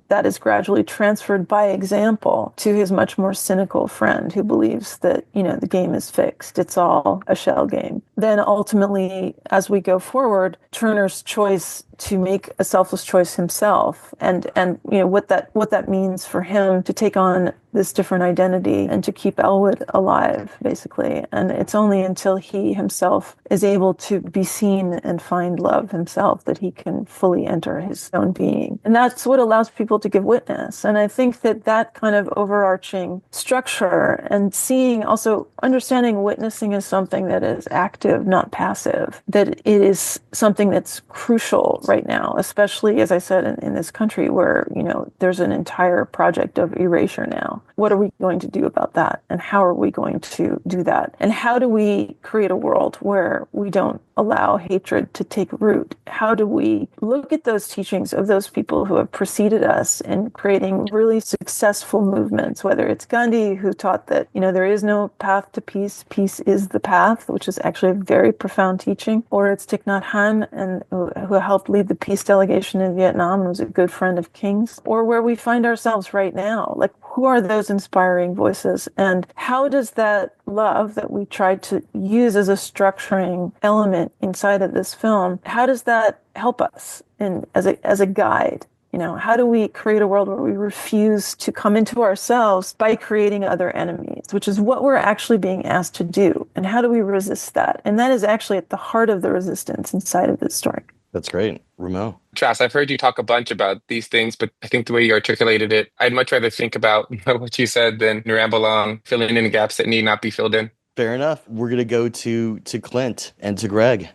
that is gradually transferred by example to his much more cynical friend who believes that, the game is fixed. It's all a shell game. Then ultimately, as we go forward, Turner's choice to make a selfless choice himself, and what that means for him to take on this different identity and to keep Elwood alive, basically. And it's only until he himself is able to be seen and find love himself that he can fully enter his own being. And that's what allows people to give witness. And I think that kind of overarching structure, and also understanding witnessing as something that is active, not passive, that it is something that's crucial right now, especially, as I said, in this country where, there's an entire project of erasure now. What are we going to do about that? And how are we going to do that? And how do we create a world where we don't allow hatred to take root? How do we look at those teachings of those people who have preceded us in creating really successful movements, whether it's Gandhi, who taught that, there is no path to peace, peace is the path, which is actually a very profound teaching, or it's Thich Nhat Hanh, and who helped lead the peace delegation in Vietnam and was a good friend of King's, or where we find ourselves right now. Like, who are those inspiring voices? And how does that love that we tried to use as a structuring element inside of this film, how does that help us as a guide? How do we create a world where we refuse to come into ourselves by creating other enemies, which is what we're actually being asked to do? And how do we resist that? And that is actually at the heart of the resistance inside of this story. That's great. RaMell. Trask, I've heard you talk a bunch about these things, but I think the way you articulated it, I'd much rather think about what you said than ramble on, filling in gaps that need not be filled in. Fair enough. We're going to go to Clint and to Greg.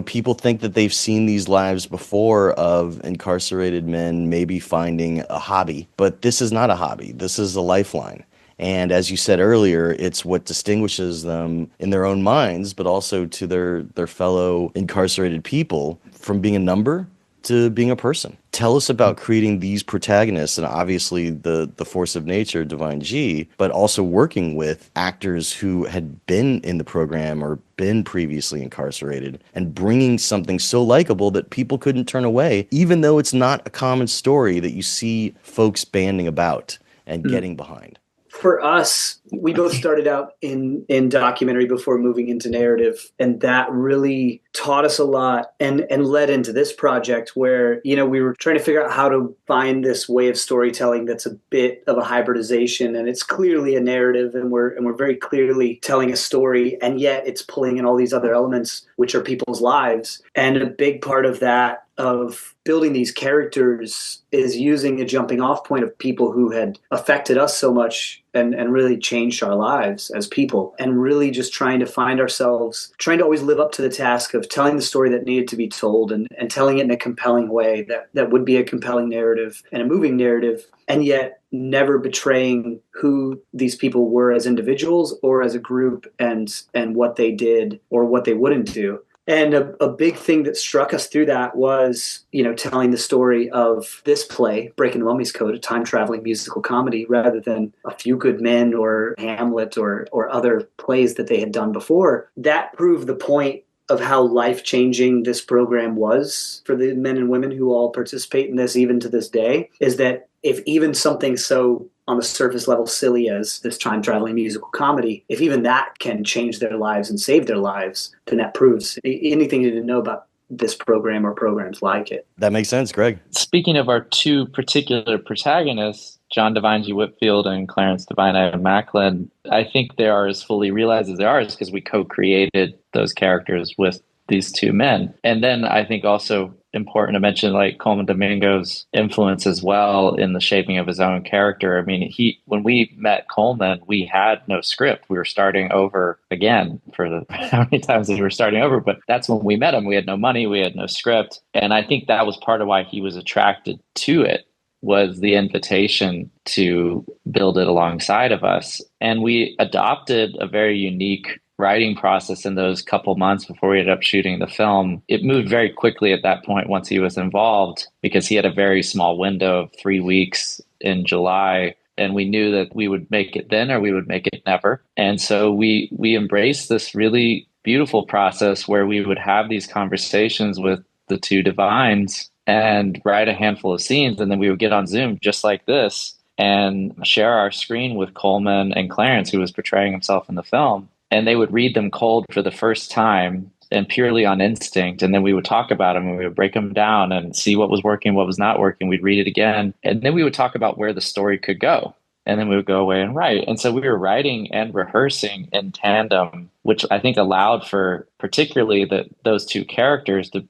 People think that they've seen these lives before of incarcerated men maybe finding a hobby, but this is not a hobby. This is a lifeline. And as you said earlier, it's what distinguishes them in their own minds, but also to their fellow incarcerated people, from being a number to being a person. Tell us about creating these protagonists, and obviously the force of nature, Divine G, but also working with actors who had been in the program or been previously incarcerated, and bringing something so likable that people couldn't turn away, even though it's not a common story that you see folks banding about and getting behind. For us, we both started out in documentary before moving into narrative, and that really taught us a lot and led into this project where, we were trying to figure out how to find this way of storytelling that's a bit of a hybridization, and it's clearly a narrative, and we're very clearly telling a story, and yet it's pulling in all these other elements, which are people's lives. And a big part of that, of building these characters, is using a jumping off point of people who had affected us so much and really changed our lives as people, and really just trying to find ourselves, trying to always live up to the task of telling the story that needed to be told, and telling it in a compelling way that would be a compelling narrative and a moving narrative, and yet never betraying who these people were as individuals or as a group, and what they did or what they wouldn't do. And a big thing that struck us through that was, telling the story of this play, Breaking the Mummy's Code, a time-traveling musical comedy, rather than A Few Good Men or Hamlet or other plays that they had done before. That proved the point of how life-changing this program was for the men and women who all participate in this, even to this day, is that if even something so on the surface level silly as this time-traveling musical comedy, if even that can change their lives and save their lives, then that proves anything you didn't know about this program or programs like it. That makes sense, Greg. Speaking of our two particular protagonists, John Divine G. Whitfield and Clarence Divine Ivan Macklin, I think they are as fully realized as they are because we co-created those characters with these two men. And then I think also important to mention like Coleman Domingo's influence as well in the shaping of his own character. I mean, when we met Coleman, we had no script. We were starting over again for the how many times that we were starting over, but that's when we met him. We had no money, we had no script. And I think that was part of why he was attracted to it, was the invitation to build it alongside of us. And we adopted a very unique writing process in those couple months before we ended up shooting the film. It moved very quickly at that point once he was involved, because he had a very small window of 3 weeks in July. And we knew that we would make it then or we would make it never. And so we embraced this really beautiful process where we would have these conversations with the two divines and write a handful of scenes. And then we would get on Zoom just like this and share our screen with Coleman and Clarence, who was portraying himself in the film. And they would read them cold for the first time and purely on instinct. And then we would talk about them and we would break them down and see what was working, what was not working. We'd read it again. And then we would talk about where the story could go. And then we would go away and write. And so we were writing and rehearsing in tandem, which I think allowed for particularly those two characters to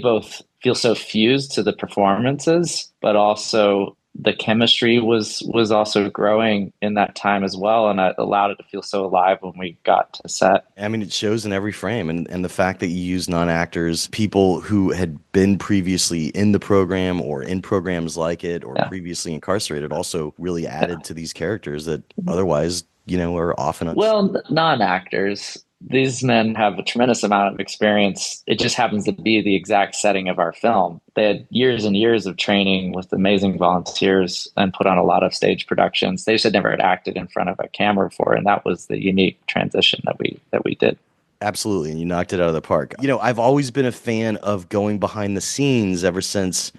both feel so fused to the performances, but also the chemistry was also growing in that time as well, and it allowed it to feel so alive when we got to set. I mean, it shows in every frame, and the fact that you use non-actors, people who had been previously in the program or in programs like it or previously incarcerated, also really added to these characters that otherwise, are often... Well, non-actors... These men have a tremendous amount of experience. It just happens to be the exact setting of our film. They had years and years of training with amazing volunteers and put on a lot of stage productions. They just had never acted in front of a camera before, and that was the unique transition that we did. Absolutely, and you knocked it out of the park. I've always been a fan of going behind the scenes ever since,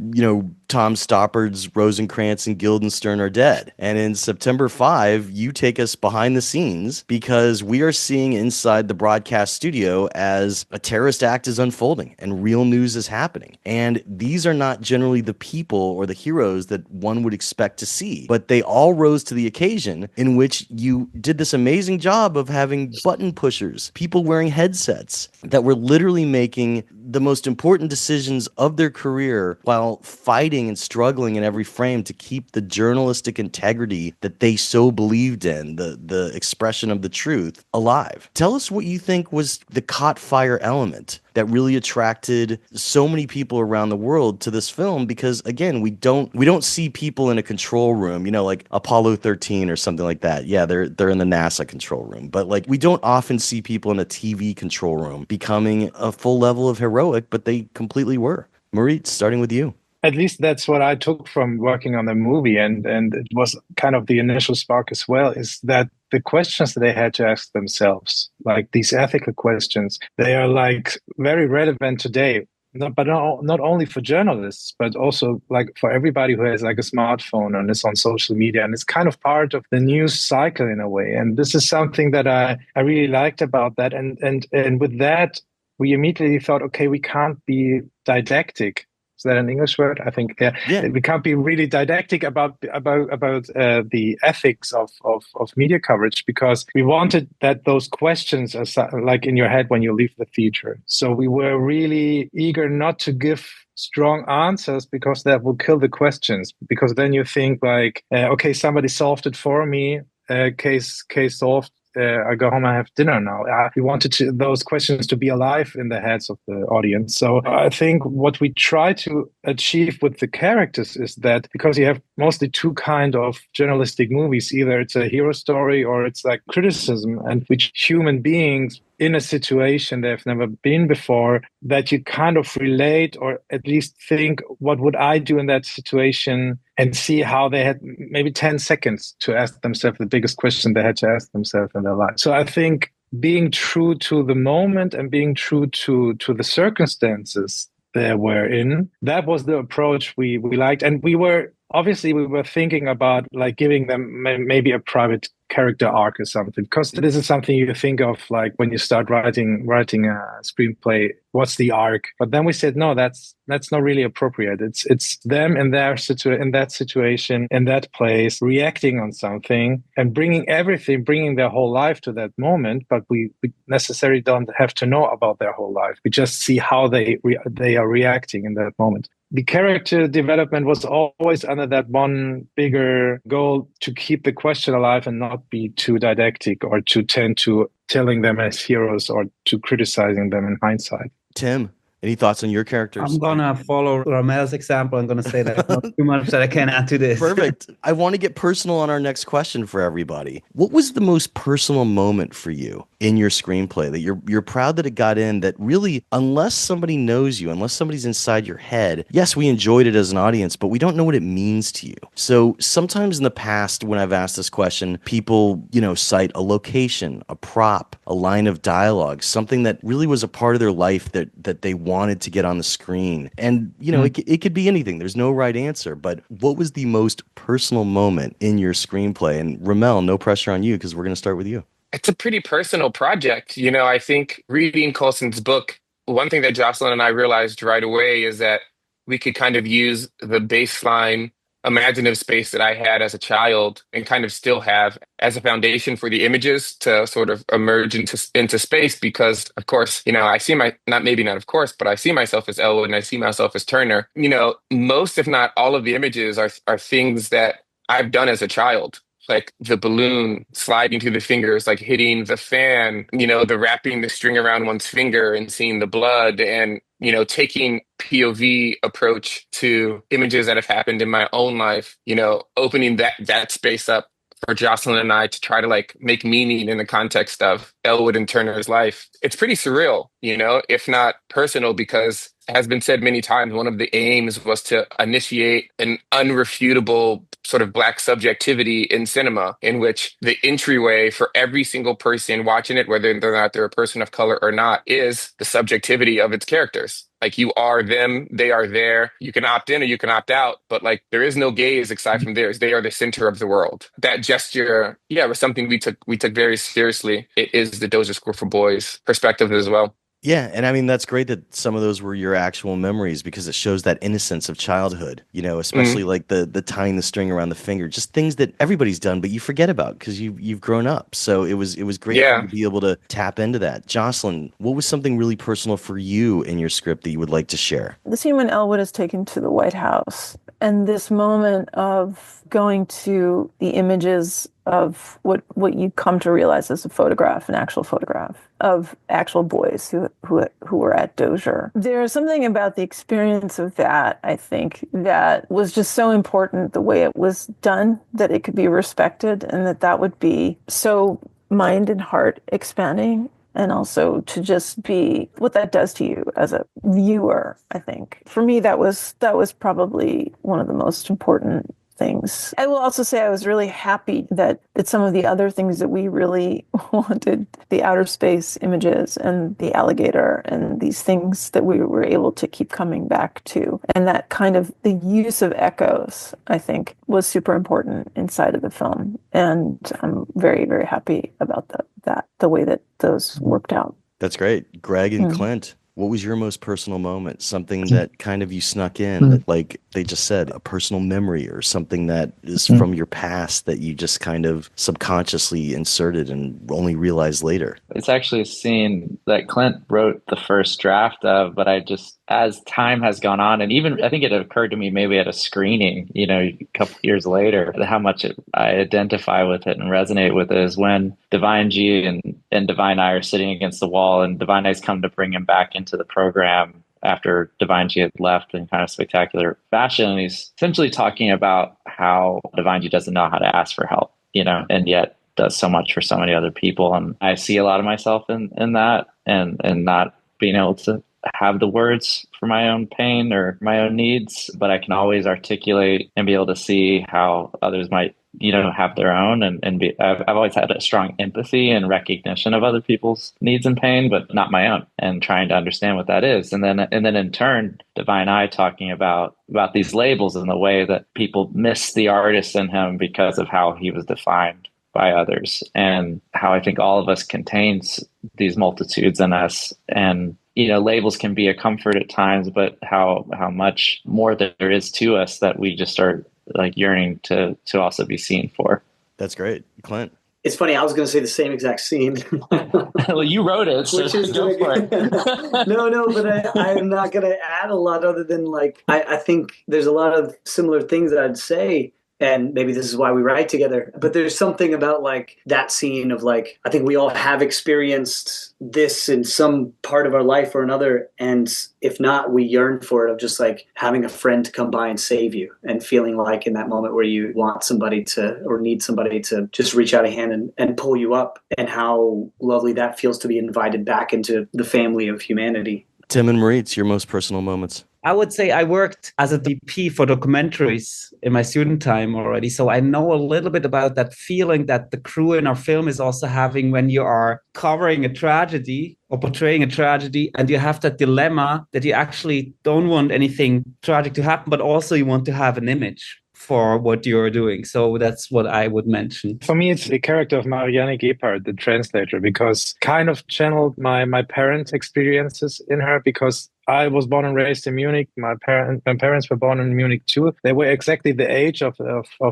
Tom Stoppard's Rosencrantz and Guildenstern Are Dead. And in September 5, you take us behind the scenes because we are seeing inside the broadcast studio as a terrorist act is unfolding and real news is happening. And these are not generally the people or the heroes that one would expect to see, but they all rose to the occasion, in which you did this amazing job of having button pushers, people wearing headsets that were literally making the most important decisions of their career while fighting and struggling in every frame to keep the journalistic integrity that they so believed in, the expression of the truth, alive. Tell us what you think was the caught fire element that really attracted so many people around the world to this film, because again, we don't see people in a control room, like Apollo 13 or something like that. Yeah, they're in the NASA control room, but we don't often see people in a TV control room becoming a full level of heroic, but they completely were. Moritz, starting with you. At least that's what I took from working on the movie, and it was kind of the initial spark as well, is that the questions that they had to ask themselves, like these ethical questions, they are very relevant today. But not only for journalists, but also for everybody who has a smartphone and is on social media, and it's kind of part of the news cycle in a way. And this is something that I really liked about that. And with that, we immediately thought, okay, we can't be didactic. Is that an English word? I think, yeah. We can't be really didactic about the ethics of media coverage, because we wanted that those questions are like in your head when you leave the theater. So we were really eager not to give strong answers, because that will kill the questions. Because then you think okay, somebody solved it for me. Case solved. I go home and have dinner now. We wanted those questions to be alive in the heads of the audience. So I think what we try to achieve with the characters is that, because you have mostly two kind of journalistic movies, either it's a hero story or it's criticism, and which human beings in a situation they've never been before, that you kind of relate, or at least think, what would I do in that situation? And see how they had maybe 10 seconds to ask themselves the biggest question they had to ask themselves in their life. So I think being true to the moment and being true to the circumstances they were in, that was the approach we liked. And we were thinking about giving them maybe a private character arc or something, because this is something you think of like when you start writing a screenplay. What's the arc? But then we said, no, that's not really appropriate. It's them in in that situation, in that place, reacting on something and bringing their whole life to that moment. But we necessarily don't have to know about their whole life. We just see how they are reacting in that moment. The character development was always under that one bigger goal to keep the question alive and not be too didactic or to tend to telling them as heroes or to criticizing them in hindsight. Tim, any thoughts on your characters? I'm going to follow RaMell's example. I'm going to say that not too much that I can add to this. Perfect. I want to get personal on our next question for everybody. What was the most personal moment for you in your screenplay that you're proud that it got in, that really, unless somebody knows you, unless somebody's inside your head, yes, we enjoyed it as an audience, but we don't know what it means to you. So sometimes in the past when I've asked this question, people, cite a location, a prop, a line of dialogue, something that really was a part of their life that they wanted to get on the screen. And, it could be anything. There's no right answer. But what was the most personal moment in your screenplay? And RaMell, no pressure on you because we're going to start with you. It's a pretty personal project. I think reading Coulson's book, one thing that Joslyn and I realized right away is that we could kind of use the baseline imaginative space that I had as a child and kind of still have as a foundation for the images to sort of emerge into space because, of course, I see but I see myself as Elwood and I see myself as Turner. Most, if not all of the images are things that I've done as a child. Like the balloon sliding through the fingers, like hitting the fan, the wrapping the string around one's finger and seeing the blood and, taking POV approach to images that have happened in my own life, opening that space up for Joslyn and I to try to make meaning in the context of Elwood and Turner's life. It's pretty surreal, if not personal, because it has been said many times, one of the aims was to initiate an unrefutable sort of Black subjectivity in cinema, in which the entryway for every single person watching it, whether or not they're a person of color or not, is the subjectivity of its characters. Like you are them, they are there. You can opt in or you can opt out, but there is no gaze aside from theirs. They are the center of the world. That gesture, was something we took very seriously. It is the Dozier School for Boys perspective as well. Yeah, and I mean, that's great that some of those were your actual memories because it shows that innocence of childhood, especially like the tying the string around the finger, just things that everybody's done, but you forget about because you've grown up. So it was great to be able to tap into that. Joslyn, what was something really personal for you in your script that you would like to share? The scene when Elwood is taken to the White House and this moment of going to the images of what you come to realize as an actual photograph of actual boys who were at Dozier. There's something about the experience of that, I think, that was just so important, the way it was done, that it could be respected and that would be so mind and heart expanding. And also to just be what that does to you as a viewer, I think. For me, that was probably one of the most important things. I will also say I was really happy that some of the other things that we really wanted, the outer space images and the alligator and these things that we were able to keep coming back to. And that kind of the use of echoes, I think, was super important inside of the film. And I'm very, very happy about the way that those worked out. That's great. Greg and Clint, what was your most personal moment? Something that kind of you snuck in, that, like they just said, a personal memory or something that is from your past that you just kind of subconsciously inserted and only realized later? It's actually a scene that Clint wrote the first draft of, but I just, as time has gone on, and even I think it occurred to me maybe at a screening, a couple years later, how much I identify with it and resonate with it is when Divine G and Divine I are sitting against the wall, and Divine I's come to bring him back into the program after Divine G had left in kind of spectacular fashion. And he's essentially talking about how Divine G doesn't know how to ask for help, and yet does so much for so many other people. And I see a lot of myself in that and not being able to have the words for my own pain or my own needs, but I can always articulate and be able to see how others might, have their own I've always had a strong empathy and recognition of other people's needs and pain, but not my own, and trying to understand what that is. And then in turn, Divine I talking about these labels and the way that people miss the artist in him because of how he was defined by others, and how I think all of us contains these multitudes in us. And labels can be a comfort at times, but how much more there is to us that we just start like yearning to also be seen for. That's great. Clint? It's funny, I was going to say the same exact scene. Well, you wrote it, so go for it. No, but I'm not going to add a lot other than like, I think there's a lot of similar things that I'd say. And maybe this is why we write together. But there's something about like that scene of like, I think we all have experienced this in some part of our life or another. And if not, we yearn for it, of just like having a friend to come by and save you, and feeling like in that moment where you want somebody to, or need somebody to just reach out a hand and pull you up, and how lovely that feels to be invited back into the family of humanity. Tim and Moritz, your most personal moments. I would say I worked as a DP for documentaries in my student time already. So I know a little bit about that feeling that the crew in our film is also having when you are covering a tragedy or portraying a tragedy, and you have that dilemma that you actually don't want anything tragic to happen, but also you want to have an image for what you're doing. So that's what I would mention. For me, it's the character of Marianne Gebhardt, the translator, because kind of channeled my parents' experiences in her, because I was born and raised in Munich. My parents were born in Munich too. They were exactly the age of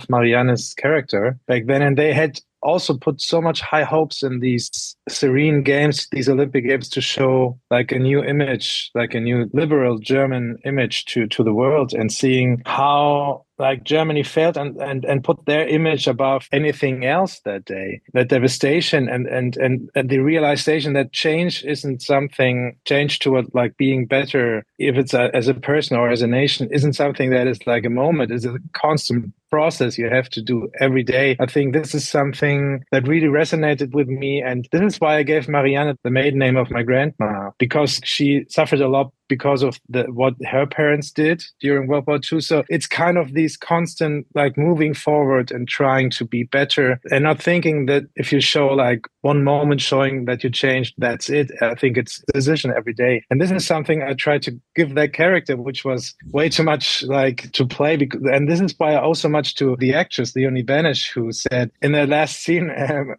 Marianne's character back then, and they had also put so much high hopes in these serene games, these Olympic Games, to show like a new image, like a new liberal German image to the world, and seeing how like Germany failed and put their image above anything else that day. That devastation and the realization that change isn't something, change toward like being better, if it's as a person or as a nation, isn't something that is like a moment, it's a constant process you have to do every day. I think this is something that really resonated with me, and this is why I gave Marianne the maiden name of my grandma, because she suffered a lot because of what her parents did during World War II. So it's kind of these constant like moving forward and trying to be better, and not thinking that if you show like one moment showing that you changed, that's it. I think it's a decision every day. And this is something I tried to give that character, which was way too much like to play. And this is why I owe so much to the actress, Leonie Banish, who said in the last scene,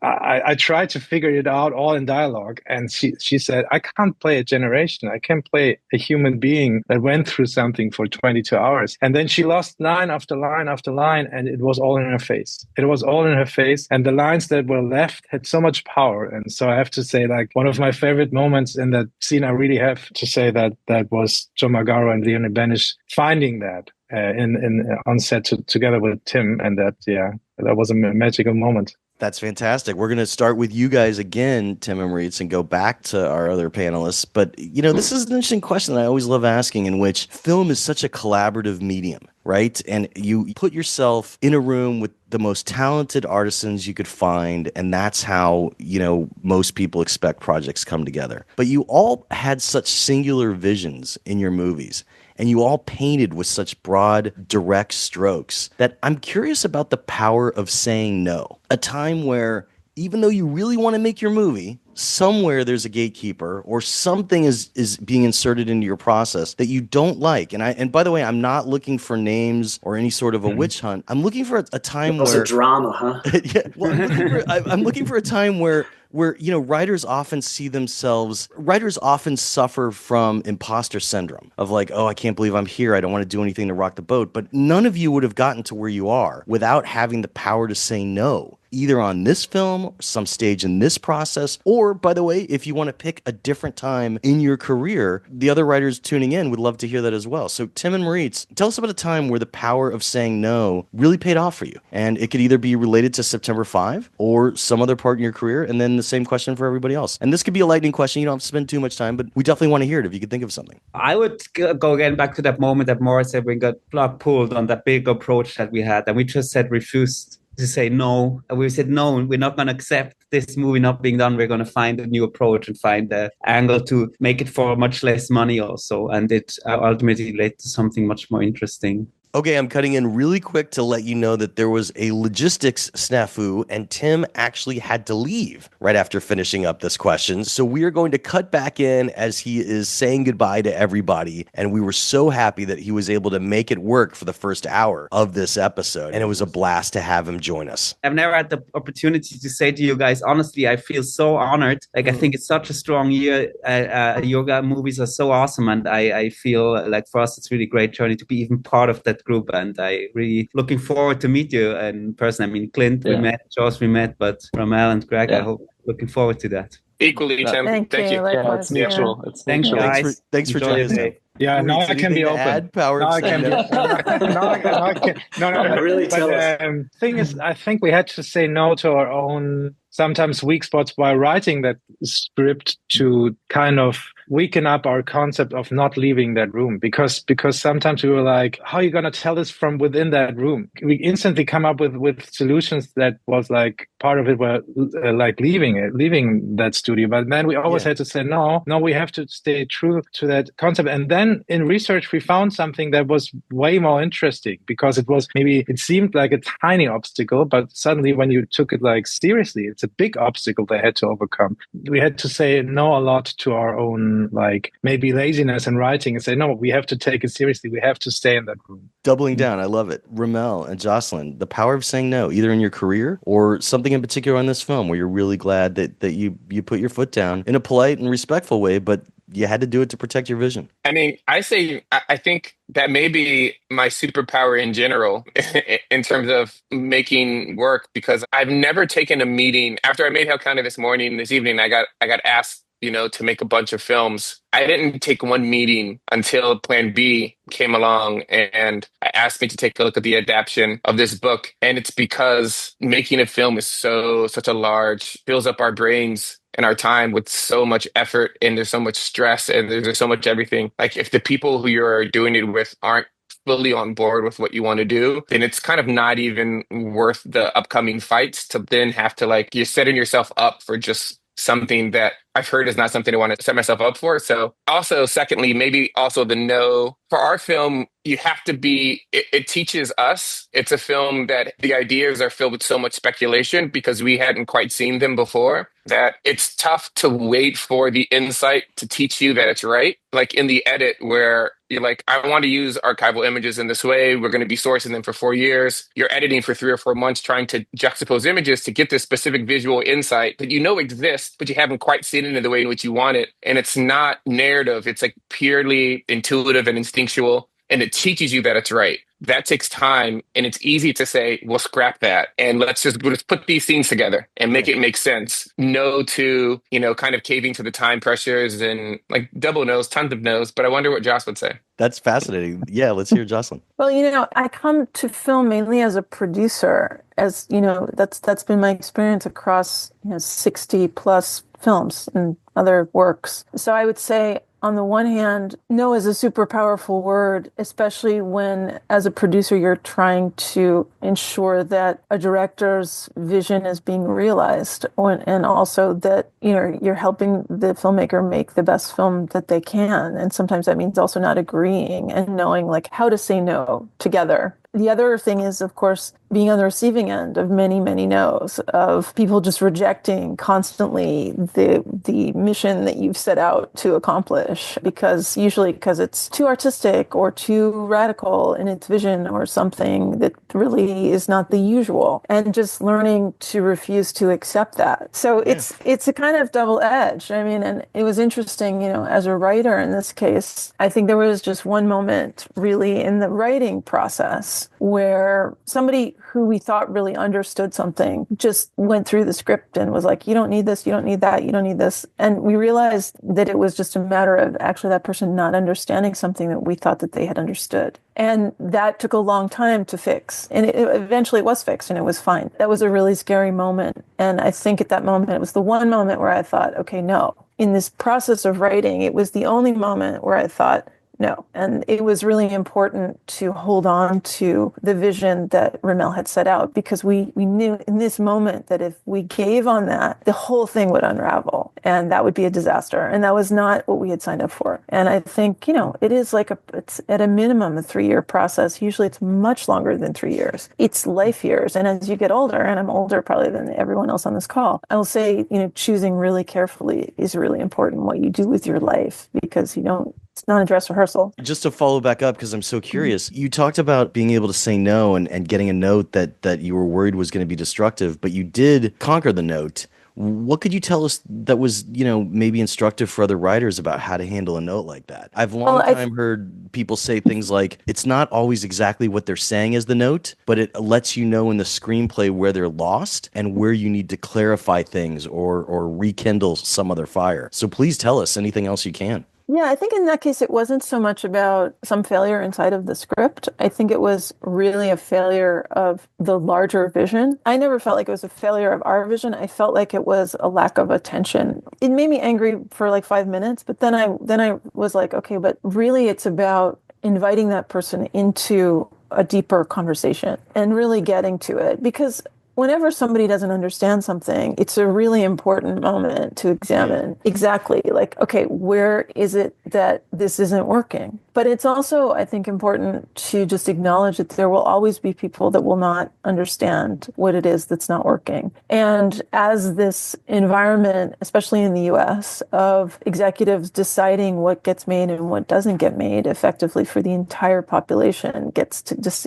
I tried to figure it out all in dialogue. And she said, I can't play a generation. I can't play a human being that went through something for 22 hours. And then she lost line after line after line, and it was all in her face. It was all in her face. And the lines that were left had so much power. And so I have to say, like, one of my favorite moments in that scene, I really have to say that was Joe Magaro and Leonie Banish finding that on set together with Tim, and that was a magical moment. That's fantastic. We're going to start with you guys again, Tim and Moritz, and go back to our other panelists. But, this is an interesting question that I always love asking, in which film is such a collaborative medium, right? And you put yourself in a room with the most talented artisans you could find, and that's how, most people expect projects come together. But you all had such singular visions in your movies, and you all painted with such broad, direct strokes, that I'm curious about the power of saying no. A time where, even though you really want to make your movie, somewhere there's a gatekeeper or something is being inserted into your process that you don't like. And by the way, I'm not looking for names or any sort of a witch hunt. I'm looking for a time where... It's a drama, huh? Yeah, well, I'm looking for a time where writers often suffer from imposter syndrome of like, oh, I can't believe I'm here. I don't want to do anything to rock the boat. But none of you would have gotten to where you are without having the power to say no, either on this film, or some stage in this process, or, by the way, if you want to pick a different time in your career, the other writers tuning in would love to hear that as well. So Tim and Moritz, tell us about a time where the power of saying no really paid off for you. And it could either be related to September 5 or some other part in your career, and then the same question for everybody else. And this could be a lightning question. You don't have to spend too much time, but we definitely want to hear it if you could think of something. I would go again back to that moment that Moritz said we got plug pulled on that big approach that we had, and we just said refused to say no. And we said, no, we're not going to accept this movie not being done. We're going to find a new approach and find the angle to make it for much less money also. And it ultimately led to something much more interesting. Okay, I'm cutting in really quick to let you know that there was a logistics snafu and Tim actually had to leave right after finishing up this question. So we are going to cut back in as he is saying goodbye to everybody. And we were so happy that he was able to make it work for the first hour of this episode. And it was a blast to have him join us. I've never had the opportunity to say to you guys, honestly, I feel so honored. Like, I think it's such a strong year. Yoga movies are so awesome. And I feel like for us, it's really great journey to be even part of that group, and I really looking forward to meet you in person. I mean, Clint, we met, Josh, we met, but RaMell and Greg, I hope looking forward to that. Equally, Tim. Thank you. Yeah, it's mutual. It's thanks, mutual. guys. Thanks for joining us. Yeah, now I can be open. Now I can be. No. Really tell us. Thing is, I think we had to say no to our own sometimes weak spots while writing that script to kind of weaken up our concept of not leaving that room, because sometimes we were like, how are you going to tell this from within that room? We instantly come up with solutions that was like part of it were like leaving that studio, but then we always had to say no, we have to stay true to that concept. And then in research we found something that was way more interesting, because it seemed like a tiny obstacle, but suddenly when you took it like seriously, it's a big obstacle they had to overcome. We had to say no a lot to our own like maybe laziness in writing and say, no, we have to take it seriously. We have to stay in that room. Doubling down. I love it. RaMell and Joslyn, the power of saying no, either in your career or something in particular on this film where you're really glad that you put your foot down in a polite and respectful way, but you had to do it to protect your vision. I mean, I think that may be my superpower in general in terms of making work, because I've never taken a meeting. After I made Hell County this evening, I got asked, to make a bunch of films. I didn't take one meeting until Plan B came along and asked me to take a look at the adaptation of this book. And it's because making a film is such a large, fills up our brains and our time with so much effort, and there's so much stress, and there's so much everything. Like, if the people who you're doing it with aren't fully on board with what you want to do, then it's kind of not even worth the upcoming fights to then have to, you're setting yourself up for just something that I've heard is not something I want to set myself up for. So also, secondly, maybe also the no. For our film, you have to be, it teaches us. It's a film that the ideas are filled with so much speculation because we hadn't quite seen them before, that it's tough to wait for the insight to teach you that it's right. Like in the edit where you're like, I want to use archival images in this way. We're going to be sourcing them for 4 years. You're editing for 3 or 4 months, trying to juxtapose images to get this specific visual insight that exists, but you haven't quite seen it in the way in which you want it. And it's not narrative. It's like purely intuitive and instinctual. And it teaches you that it's right. That takes time, and it's easy to say, we'll scrap that and let's put these scenes together and make it make sense. No to, kind of caving to the time pressures and like double no's, tons of no's. But I wonder what Joss would say. That's fascinating. Yeah, let's hear Joslyn. Well, I come to film mainly as a producer, as that's been my experience across 60 plus films and other works. So I would say, on the one hand, no is a super powerful word, especially when, as a producer, you're trying to ensure that a director's vision is being realized, and also that you're helping the filmmaker make the best film that they can. And sometimes that means also not agreeing and knowing how to say no together. The other thing is, of course, being on the receiving end of many, many no's, of people just rejecting constantly the mission that you've set out to accomplish, because it's too artistic or too radical in its vision or something that really is not the usual, and just learning to refuse to accept that. So it's a kind of double edged. I mean, and it was interesting, as a writer in this case, I think there was just one moment really in the writing process where somebody who we thought really understood something just went through the script and was like, you don't need this, you don't need that, you don't need this. And we realized that it was just a matter of actually that person not understanding something that we thought that they had understood. And that took a long time to fix. And eventually it was fixed and it was fine. That was a really scary moment. And I think at that moment, it was the one moment where I thought, okay, no. In this process of writing, it was the only moment where I thought, no. And it was really important to hold on to the vision that RaMell had set out, because we knew in this moment that if we gave on that, the whole thing would unravel and that would be a disaster. And that was not what we had signed up for. And I think, it is it's at a minimum a 3-year process. Usually it's much longer than 3 years. It's life years. And as you get older, and I'm older probably than everyone else on this call, I will say, choosing really carefully is really important, what you do with your life, because it's not a dress rehearsal. Just to follow back up, because I'm so curious, you talked about being able to say no and getting a note that you were worried was going to be destructive, but you did conquer the note. What could you tell us that was, maybe instructive for other writers about how to handle a note like that? I've long time heard people say things like, it's not always exactly what they're saying as the note, but it lets you know in the screenplay where they're lost and where you need to clarify things or rekindle some other fire. So please tell us anything else you can. Yeah, I think in that case, it wasn't so much about some failure inside of the script. I think it was really a failure of the larger vision. I never felt like it was a failure of our vision. I felt like it was a lack of attention. It made me angry for like 5 minutes, but then I was like, okay, but really it's about inviting that person into a deeper conversation and really getting to it. Because whenever somebody doesn't understand something, it's a really important moment to examine exactly, okay, where is it that this isn't working? But it's also, I think, important to just acknowledge that there will always be people that will not understand what it is that's not working. And as this environment, especially in the US, of executives deciding what gets made and what doesn't get made effectively for the entire population gets to just,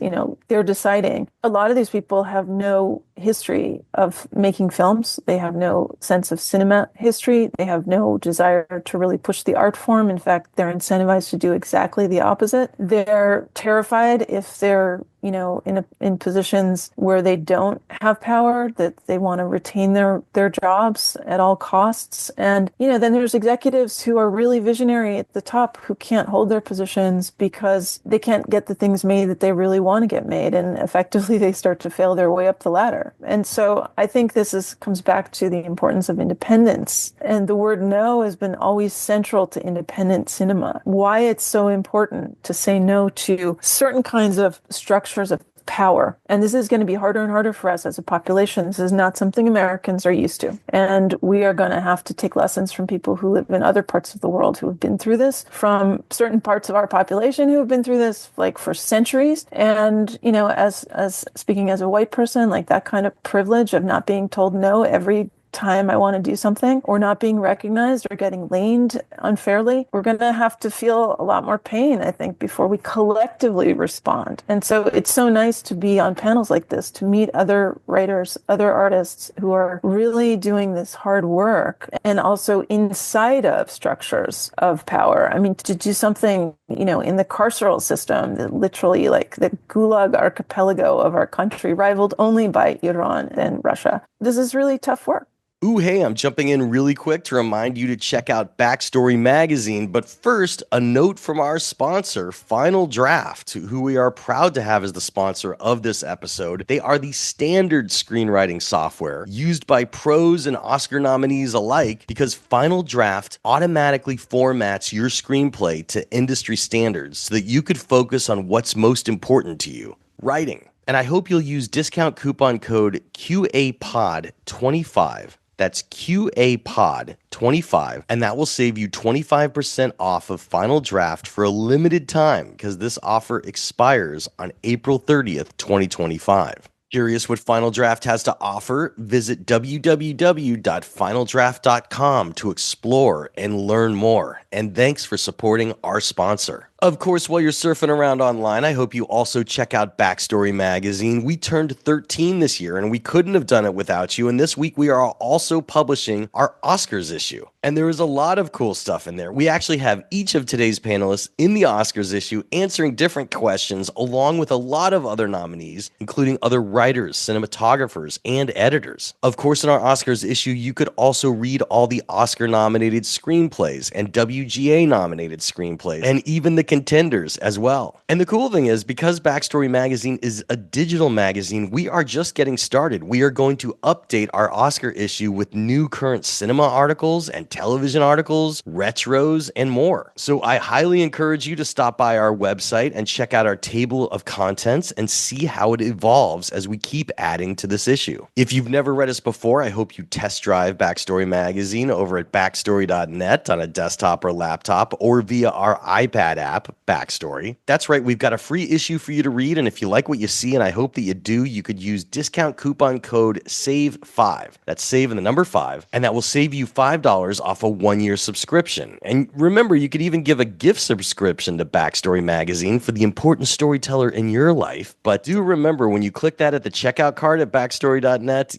they're deciding. A lot of these people have no history of making films. They have no sense of cinema history. They have no desire to really push the art form. In fact, they're incentivized to do exactly the opposite. They're terrified if they're in positions where they don't have power, that they want to retain their jobs at all costs. And, then there's executives who are really visionary at the top who can't hold their positions because they can't get the things made that they really want to get made. And effectively, they start to fail their way up the ladder. And so I think this comes back to the importance of independence. And the word no has been always central to independent cinema. Why it's so important to say no to certain kinds of structures of power. And this is going to be harder and harder for us as a population. This is not something Americans are used to. And we are going to have to take lessons from people who live in other parts of the world who have been through this, from certain parts of our population who have been through this for centuries. And, as speaking as a white person, that kind of privilege of not being told no every time I want to do something, or not being recognized, or getting laned unfairly, we're going to have to feel a lot more pain, I think, before we collectively respond. And so it's so nice to be on panels like this, to meet other writers, other artists who are really doing this hard work, and also inside of structures of power. I mean, to do something, in the carceral system, that literally the Gulag archipelago of our country, rivaled only by Iran and Russia. This is really tough work. Ooh, hey, I'm jumping in really quick to remind you to check out Backstory Magazine. But first, a note from our sponsor, Final Draft, who we are proud to have as the sponsor of this episode. They are the standard screenwriting software used by pros and Oscar nominees alike, because Final Draft automatically formats your screenplay to industry standards so that you could focus on what's most important to you, writing. And I hope you'll use discount coupon code QAPOD25. That's QAPOD25, and that will save you 25% off of Final Draft for a limited time, because this offer expires on April 30th, 2025. Curious what Final Draft has to offer? Visit www.finaldraft.com to explore and learn more. And thanks for supporting our sponsor. Of course, while you're surfing around online, I hope you also check out Backstory Magazine. We turned 13 this year, and we couldn't have done it without you. And this week, we are also publishing our Oscars issue. And there is a lot of cool stuff in there. We actually have each of today's panelists in the Oscars issue answering different questions, along with a lot of other nominees, including other writers, cinematographers, and editors. Of course, in our Oscars issue, you could also read all the Oscar-nominated screenplays and WGA-nominated screenplays, and even the contenders as well. And the cool thing is, because Backstory Magazine is a digital magazine, we are just getting started. We are going to update our Oscar issue with new current cinema articles and television articles, retros, and more. So I highly encourage you to stop by our website and check out our table of contents and see how it evolves as we keep adding to this issue. If you've never read us before, I hope you test drive Backstory Magazine over at backstory.net on a desktop or laptop, or via our iPad app, Backstory. That's right, we've got a free issue for you to read, and if you like what you see, and I hope that you do, you could use discount coupon code SAVE5. That's SAVE and the number 5, and that will save you $5 off a 1-year subscription. And remember, you could even give a gift subscription to Backstory Magazine for the important storyteller in your life. But do remember, when you click that at the checkout card at backstory.net,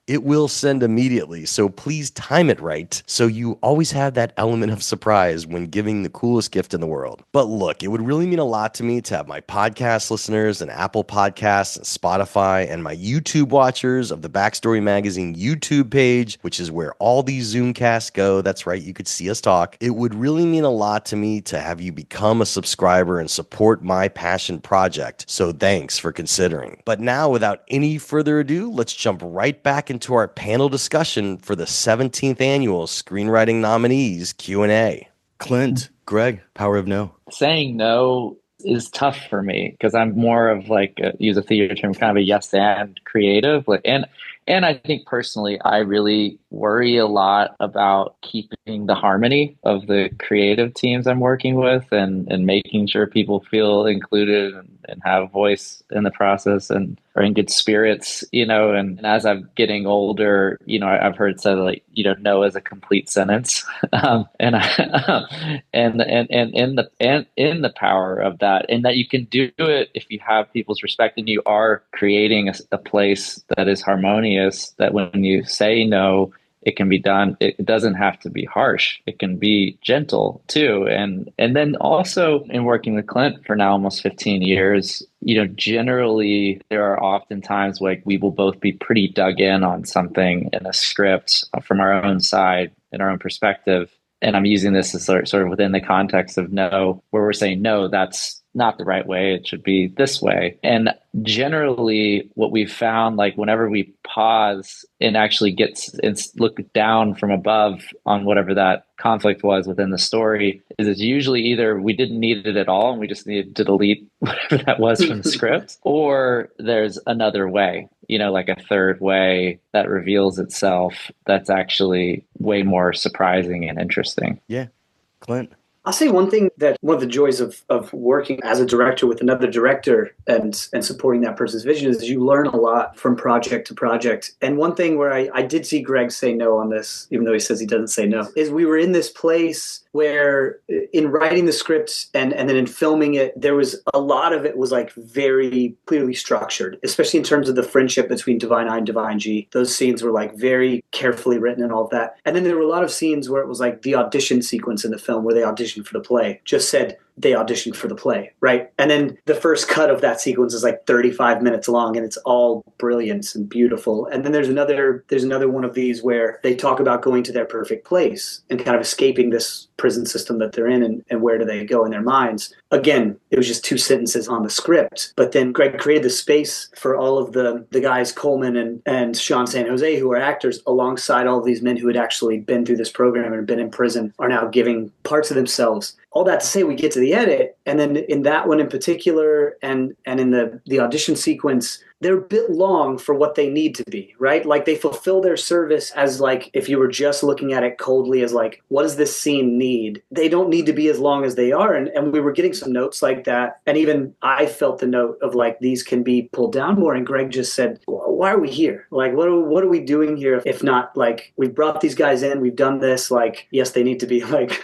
it will send immediately, so please time it right so you always have that element of surprise when giving the coolest gift in the world. But look, it would really mean a lot to me to have my podcast listeners and Apple Podcasts and Spotify and my YouTube watchers of the Backstory Magazine YouTube page, which is where all these Zoomcasts go. That's right, you could see us talk. It would really mean a lot to me to have you become a subscriber and support my passion project, so thanks for considering. But now, without any further ado, let's jump right back into our panel discussion for the 17th annual Screenwriting Nominees Q&A. Clint, Greg, power of no. Saying no is tough for me because I'm more of like, use a theater term, kind of a yes and creative. And I think personally, I really worry a lot about keeping the harmony of the creative teams I'm working with and making sure people feel included and have a voice in the process and are in good spirits, and as I'm getting older, I've heard said like, no is a complete sentence. In the power of that, and that you can do it if you have people's respect and you are creating a place that is harmonious, that when you say no, it can be done. It doesn't have to be harsh. It can be gentle too. And then also in working with Clint for now almost 15 years, generally there are often times like we will both be pretty dug in on something in a script from our own side, in our own perspective. And I'm using this as sort of within the context of no, where we're saying, no, that's not the right way. It should be this way. And generally what we've found, like whenever we pause and actually look down from above on whatever that conflict was within the story, is it's usually either we didn't need it at all and we just needed to delete whatever that was from the script, or there's another way, like a third way that reveals itself that's actually way more surprising and interesting. Yeah. Clint? I'll say one thing, that one of the joys of working as a director with another director and supporting that person's vision is you learn a lot from project to project. And one thing where I did see Greg say no on this, even though he says he doesn't say no, is we were in this place where in writing the script and then in filming it, there was a lot of it was like very clearly structured, especially in terms of the friendship between Divine I and Divine G. Those scenes were like very carefully written and all of that. And then there were a lot of scenes where it was like the audition sequence in the film where they auditioned for the play, just said they auditioned for the play, right? And then the first cut of that sequence is like 35 minutes long and it's all brilliant and beautiful. And then there's another one of these where they talk about going to their perfect place and kind of escaping this prison system that they're in and where do they go in their minds. Again, it was just 2 sentences on the script, but then Greg created the space for all of the guys, Coleman and Sean San Jose, who are actors, alongside all of these men who had actually been through this program and been in prison, are now giving parts of themselves. All that to say, we get to the edit, and then in that one in particular, and in the audition sequence, they're a bit long for what they need to be, right? Like they fulfill their service as like, if you were just looking at it coldly as like, what does this scene need? They don't need to be as long as they are. And we were getting some notes like that. And even I felt the note of like, these can be pulled down more. And Greg just said, why are we here? Like, what are we doing here? If not, like, we've brought these guys in, we've done this, like, yes, they need to be like,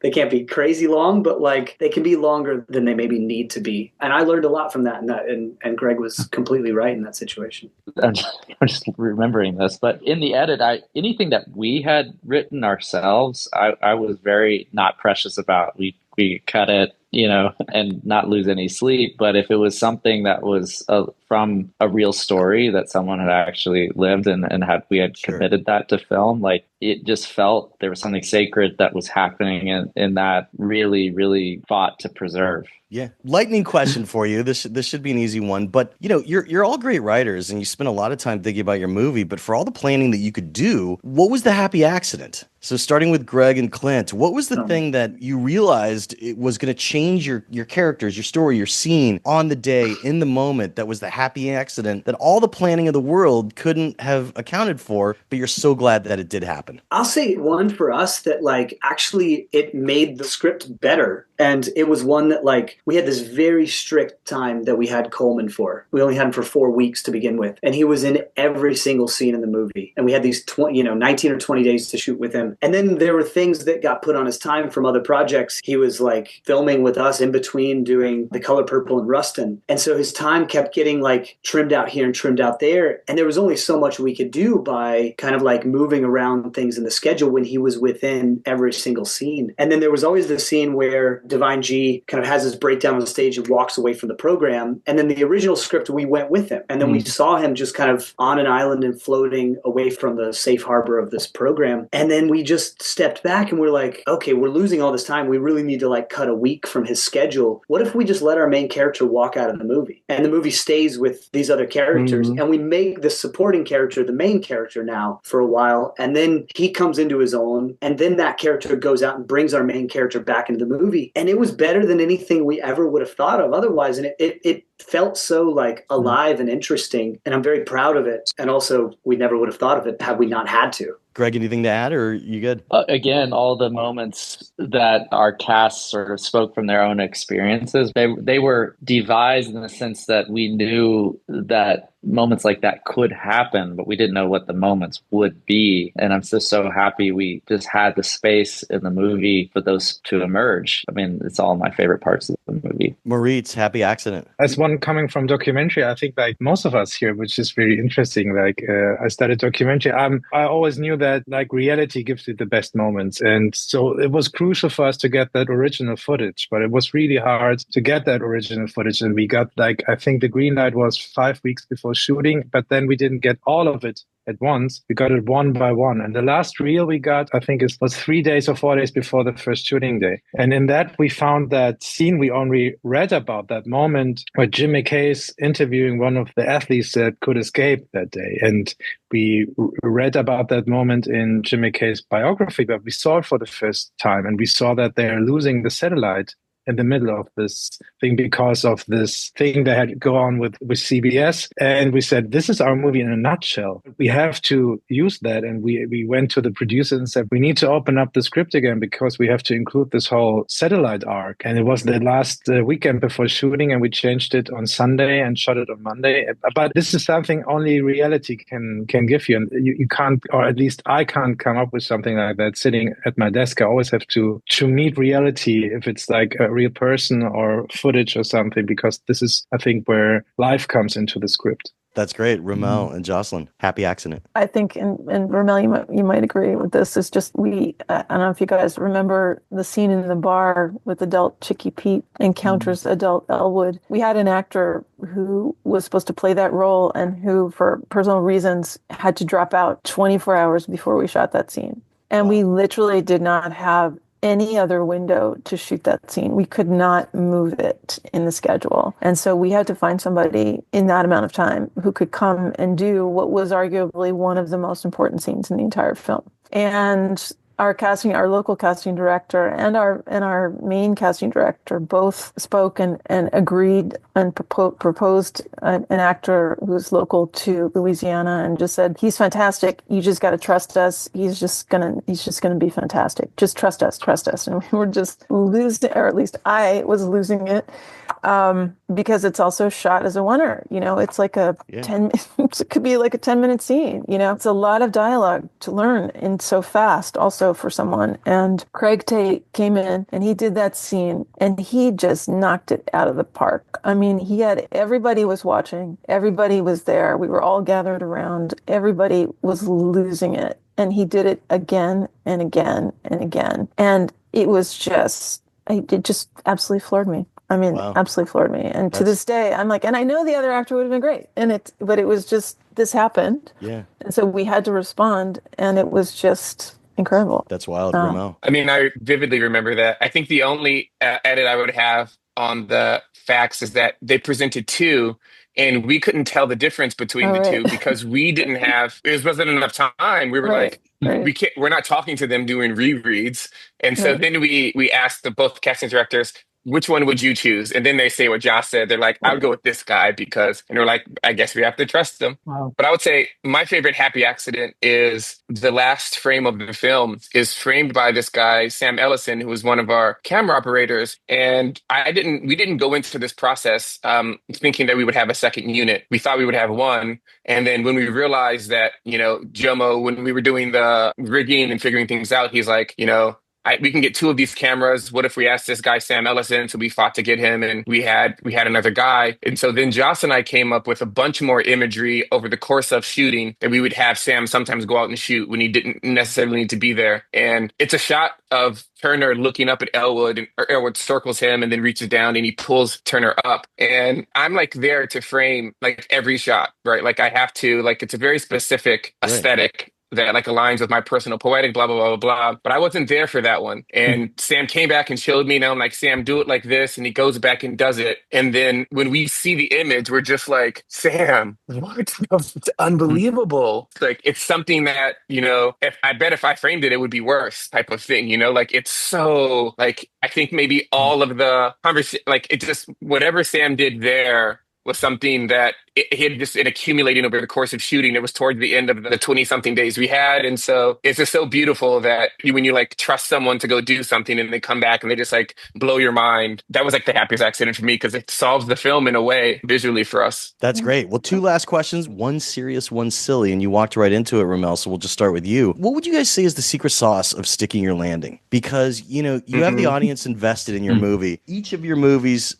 they can't be crazy long, but like they can be longer than they maybe need to be. And I learned a lot from that. And Greg was completely right in that situation. I'm just remembering this, but in the edit, anything that we had written ourselves, I was very not precious about. We cut it and not lose any sleep. But if it was something that was from a real story that someone had actually lived and we had committed that to film, like it just felt there was something sacred that was happening in that really, really fought to preserve. Yeah. Lightning question for you. This should be an easy one, but you're all great writers and you spend a lot of time thinking about your movie, but for all the planning that you could do, what was the happy accident? So starting with Greg and Clint, what was the thing that you realized it was going to change your characters, your story, your scene on the day, in the moment, that was the happy accident that all the planning of the world couldn't have accounted for, but you're so glad that it did happen? I'll say one for us that actually it made the script better. And it was one that we had this very strict time that we had Coleman for. We only had him for 4 weeks to begin with. And he was in every single scene in the movie. And we had these 19 or 20 days to shoot with him. And then there were things that got put on his time from other projects. He was filming with us in between doing The Color Purple and Rustin. And so his time kept getting trimmed out here and trimmed out there. And there was only so much we could do by kind of moving around things in the schedule when he was within every single scene. And then there was always the scene where Divine G kind of has his breakdown on stage and walks away from the program. And then the original script, we went with him. And then we saw him just kind of on an island and floating away from the safe harbor of this program. And then we just stepped back and we're like, okay, we're losing all this time. We really need to cut a week from his schedule. What if we just let our main character walk out of the movie? And the movie stays with these other characters. And we make the supporting character the main character now for a while. And then he comes into his own. And then that character goes out and brings our main character back into the movie. And it was better than anything we ever would have thought of otherwise. And it felt so alive and interesting. And I'm very proud of it. And also, we never would have thought of it had we not had to. Greg, anything to add, or are you good? Again, all the moments that our cast sort of spoke from their own experiences, they were devised in the sense that we knew that moments like that could happen, but we didn't know what the moments would be. And I'm just so happy we just had the space in the movie for those to emerge. I mean, it's all my favorite parts of the movie. Moritz, happy accident. As one coming from documentary, I think most of us here, which is very interesting. I studied documentary. I always knew that reality gives you the best moments. And so it was crucial for us to get that original footage, but it was really hard to get that original footage. And we got I think the green light was 5 weeks before shooting, but then we didn't get all of it at once. We got it one by one. And the last reel we got, I think it was 3 days or 4 days before the first shooting day. And in that, we found that scene. We only read about that moment where Jim McKay's interviewing one of the athletes that could escape that day. And we read about that moment in Jim McKay's biography, but we saw it for the first time. And we saw that they're losing the satellite in the middle of this thing because of this thing that had to go on with CBS. And we said, this is our movie in a nutshell. We have to use that. And we went to the producer and said, we need to open up the script again because we have to include this whole satellite arc. And it was the last weekend before shooting, and we changed it on Sunday and shot it on Monday. But this is something only reality can give you. And you can't, or at least I can't come up with something like that sitting at my desk. I always have to meet reality if it's a real person or footage or something, because this is, I think, where life comes into the script. That's great. RaMell and Joslyn, happy accident. I think, and RaMell, you might agree with this, is just I don't know if you guys remember the scene in the bar with adult Chicky Pete encounters adult Elwood. We had an actor who was supposed to play that role and who, for personal reasons, had to drop out 24 hours before we shot that scene. And we literally did not have any other window to shoot that scene. We could not move it in the schedule. And so we had to find somebody in that amount of time who could come and do what was arguably one of the most important scenes in the entire film. And our local casting director and our main casting director both spoke and agreed and proposed an actor who's local to Louisiana and just said, he's fantastic. You just got to trust us. He's just gonna be fantastic. Just trust us. And we were just losing, or at least I was losing it, because it's also shot as a oneer. It's like it could be like a 10-minute scene. It's a lot of dialogue to learn in so fast also for someone. And Craig Tate came in and he did that scene and he just knocked it out of the park. I mean, everybody was watching, everybody was there. We were all gathered around. Everybody was losing it. And he did it again and again and again. And it was just it just absolutely floored me. I mean, absolutely floored me. And to this day, I'm like, and I know the other actor would have been great. But it was just, this happened. Yeah. And so we had to respond, and it was just incredible. That's wild, RaMell. I mean, I vividly remember that. I think the only edit I would have on the facts is that they presented two, and we couldn't tell the difference between the two because we didn't have, it wasn't enough time. We were we're not talking to them doing rereads. And so then we asked both casting directors, which one would you choose? And then they say what Josh said. They're like, I would go with this guy because, and we're like, I guess we have to trust them. Wow. But I would say my favorite happy accident is the last frame of the film is framed by this guy, Sam Ellison, who was one of our camera operators. And we didn't go into this process thinking that we would have a second unit. We thought we would have one. And then when we realized that, Jomo, when we were doing the rigging and figuring things out, he's like, we can get two of these cameras. What if we asked this guy, Sam Ellison? So we fought to get him, and we had another guy. And so then Joss and I came up with a bunch more imagery over the course of shooting that we would have Sam sometimes go out and shoot when he didn't necessarily need to be there. And it's a shot of Turner looking up at Elwood, and Elwood circles him and then reaches down and he pulls Turner up. And I'm like there to frame like every shot, right? Like I have to, like, it's a very specific aesthetic that like aligns with my personal poetic, blah, blah, blah, blah, blah. But I wasn't there for that one. And Sam came back and showed me, and I'm like, Sam, do it like this. And he goes back and does it. And then when we see the image, we're just like, Sam, what? It's unbelievable. Like, it's something that, if I framed it, it would be worse type of thing, like it's so like, I think maybe all of the conversation, like it just, whatever Sam did there was something that it had just accumulating over the course of shooting. It was towards the end of the 20-something days we had. And so it's just so beautiful that when you like trust someone to go do something and they come back and they just like blow your mind. That was like the happiest accident for me because it solves the film in a way visually for us. That's great. Well, two last questions, one serious, one silly, and you walked right into it, RaMell, so we'll just start with you. What would you guys say is the secret sauce of sticking your landing? Because, you have the audience invested in your movie. Each of your movies,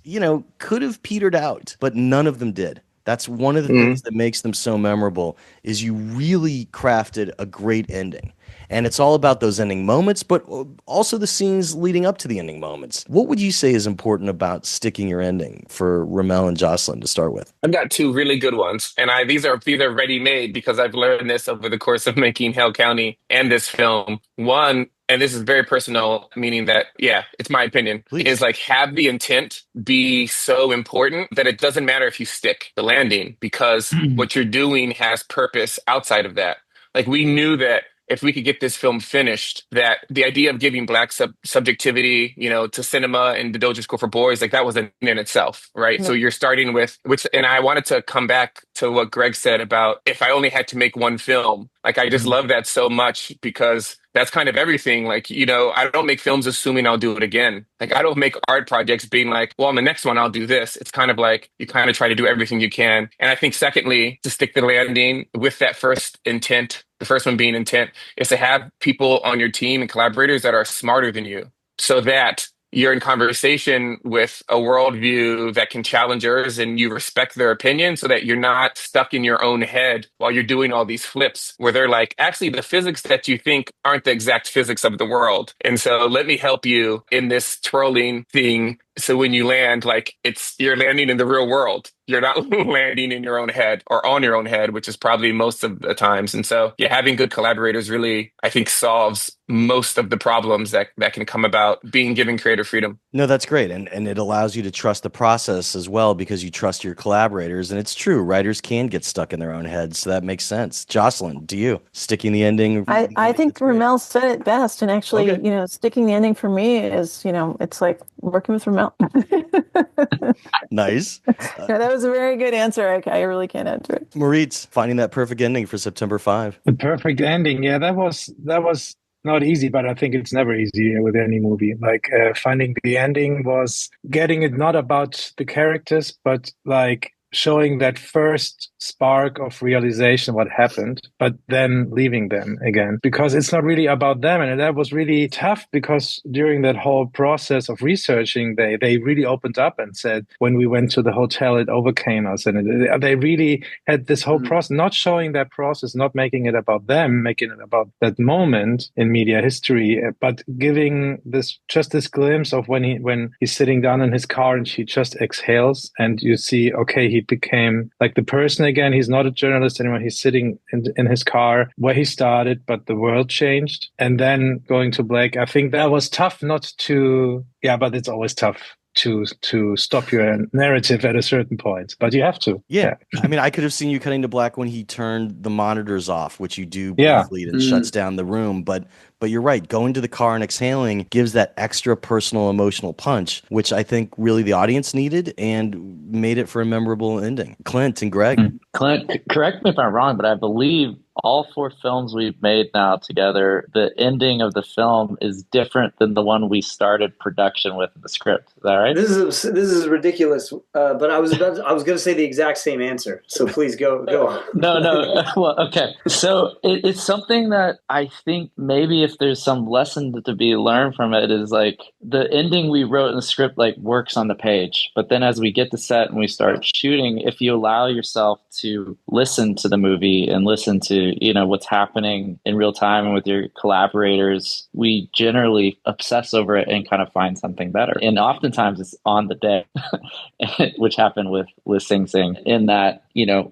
could have petered out, but none of them did. That's one of the things that makes them so memorable is you really crafted a great ending. And it's all about those ending moments, but also the scenes leading up to the ending moments. What would you say is important about sticking your ending for RaMell and Joslyn to start with? I've got two really good ones. And these are ready-made because I've learned this over the course of making Hell County and this film. One, and this is very personal, meaning that, it's my opinion, is like have the intent be so important that it doesn't matter if you stick the landing because what you're doing has purpose outside of that. Like we knew that if we could get this film finished, that the idea of giving Black subjectivity, to cinema and the Doja School for Boys, like that was in itself, right? Mm-hmm. So you're starting with, and I wanted to come back to what Greg said about if I only had to make one film. Like, I just love that so much because that's kind of everything. Like, I don't make films assuming I'll do it again. Like, I don't make art projects being like, well, on the next one, I'll do this. It's kind of like you kind of try to do everything you can. And I think secondly, to stick the landing with that first intent, the first one being intent, is to have people on your team and collaborators that are smarter than you so that you're in conversation with a worldview that can challenge yours and you respect their opinion so that you're not stuck in your own head while you're doing all these flips where they're like, actually, the physics that you think aren't the exact physics of the world. And so let me help you in this twirling thing. So when you land, like you're landing in the real world. You're not landing in your own head or on your own head, which is probably most of the times. And so, having good collaborators really, I think, solves most of the problems that can come about being given creative freedom. No, that's great. And it allows you to trust the process as well because you trust your collaborators. And it's true, writers can get stuck in their own heads. So that makes sense. Joslyn, do you? Sticking the ending? I think RaMell said it best. And actually, sticking the ending for me is, it's like working with RaMell. Nice. That was a very good answer. I really can't answer it. Moritz, finding that perfect ending for September 5. The perfect ending. Yeah, that was not easy, but I think it's never easy with any movie. Like finding the ending was getting it not about the characters, but like showing that first spark of realization what happened, but then leaving them again, because it's not really about them. And that was really tough, because during that whole process of researching, they really opened up and said, when we went to the hotel, it overcame us. And they really had this whole process, not showing that process, not making it about them, making it about that moment in media history, but giving this glimpse of when he's sitting down in his car and she just exhales, and you see, okay, he became like the person again. He's not a journalist anymore. He's sitting in his car where he started, but the world changed. And then going to black, I think that was tough not to, but it's always tough to stop your narrative at a certain point, but you have to. Yeah. I mean, I could have seen you cutting to black when he turned the monitors off, which you do briefly, and shuts down the room. But you're right. Going to the car and exhaling gives that extra personal, emotional punch, which I think really the audience needed and made it for a memorable ending. Clint and Greg. Clint, correct me if I'm wrong, but I believe all 4 films we've made now together, the ending of the film is different than the one we started production with in the script. Is that right? This is ridiculous. But I was going to say the exact same answer. So please go on. No. Well, okay. So it's something that I think maybe if there's some lesson to be learned from it is like the ending we wrote in the script like works on the page, but then as we get to set and we start shooting, if you allow yourself to listen to the movie and listen to what's happening in real time and with your collaborators, we generally obsess over it and kind of find something better. And oftentimes it's on the day, which happened with Sing Sing, in that,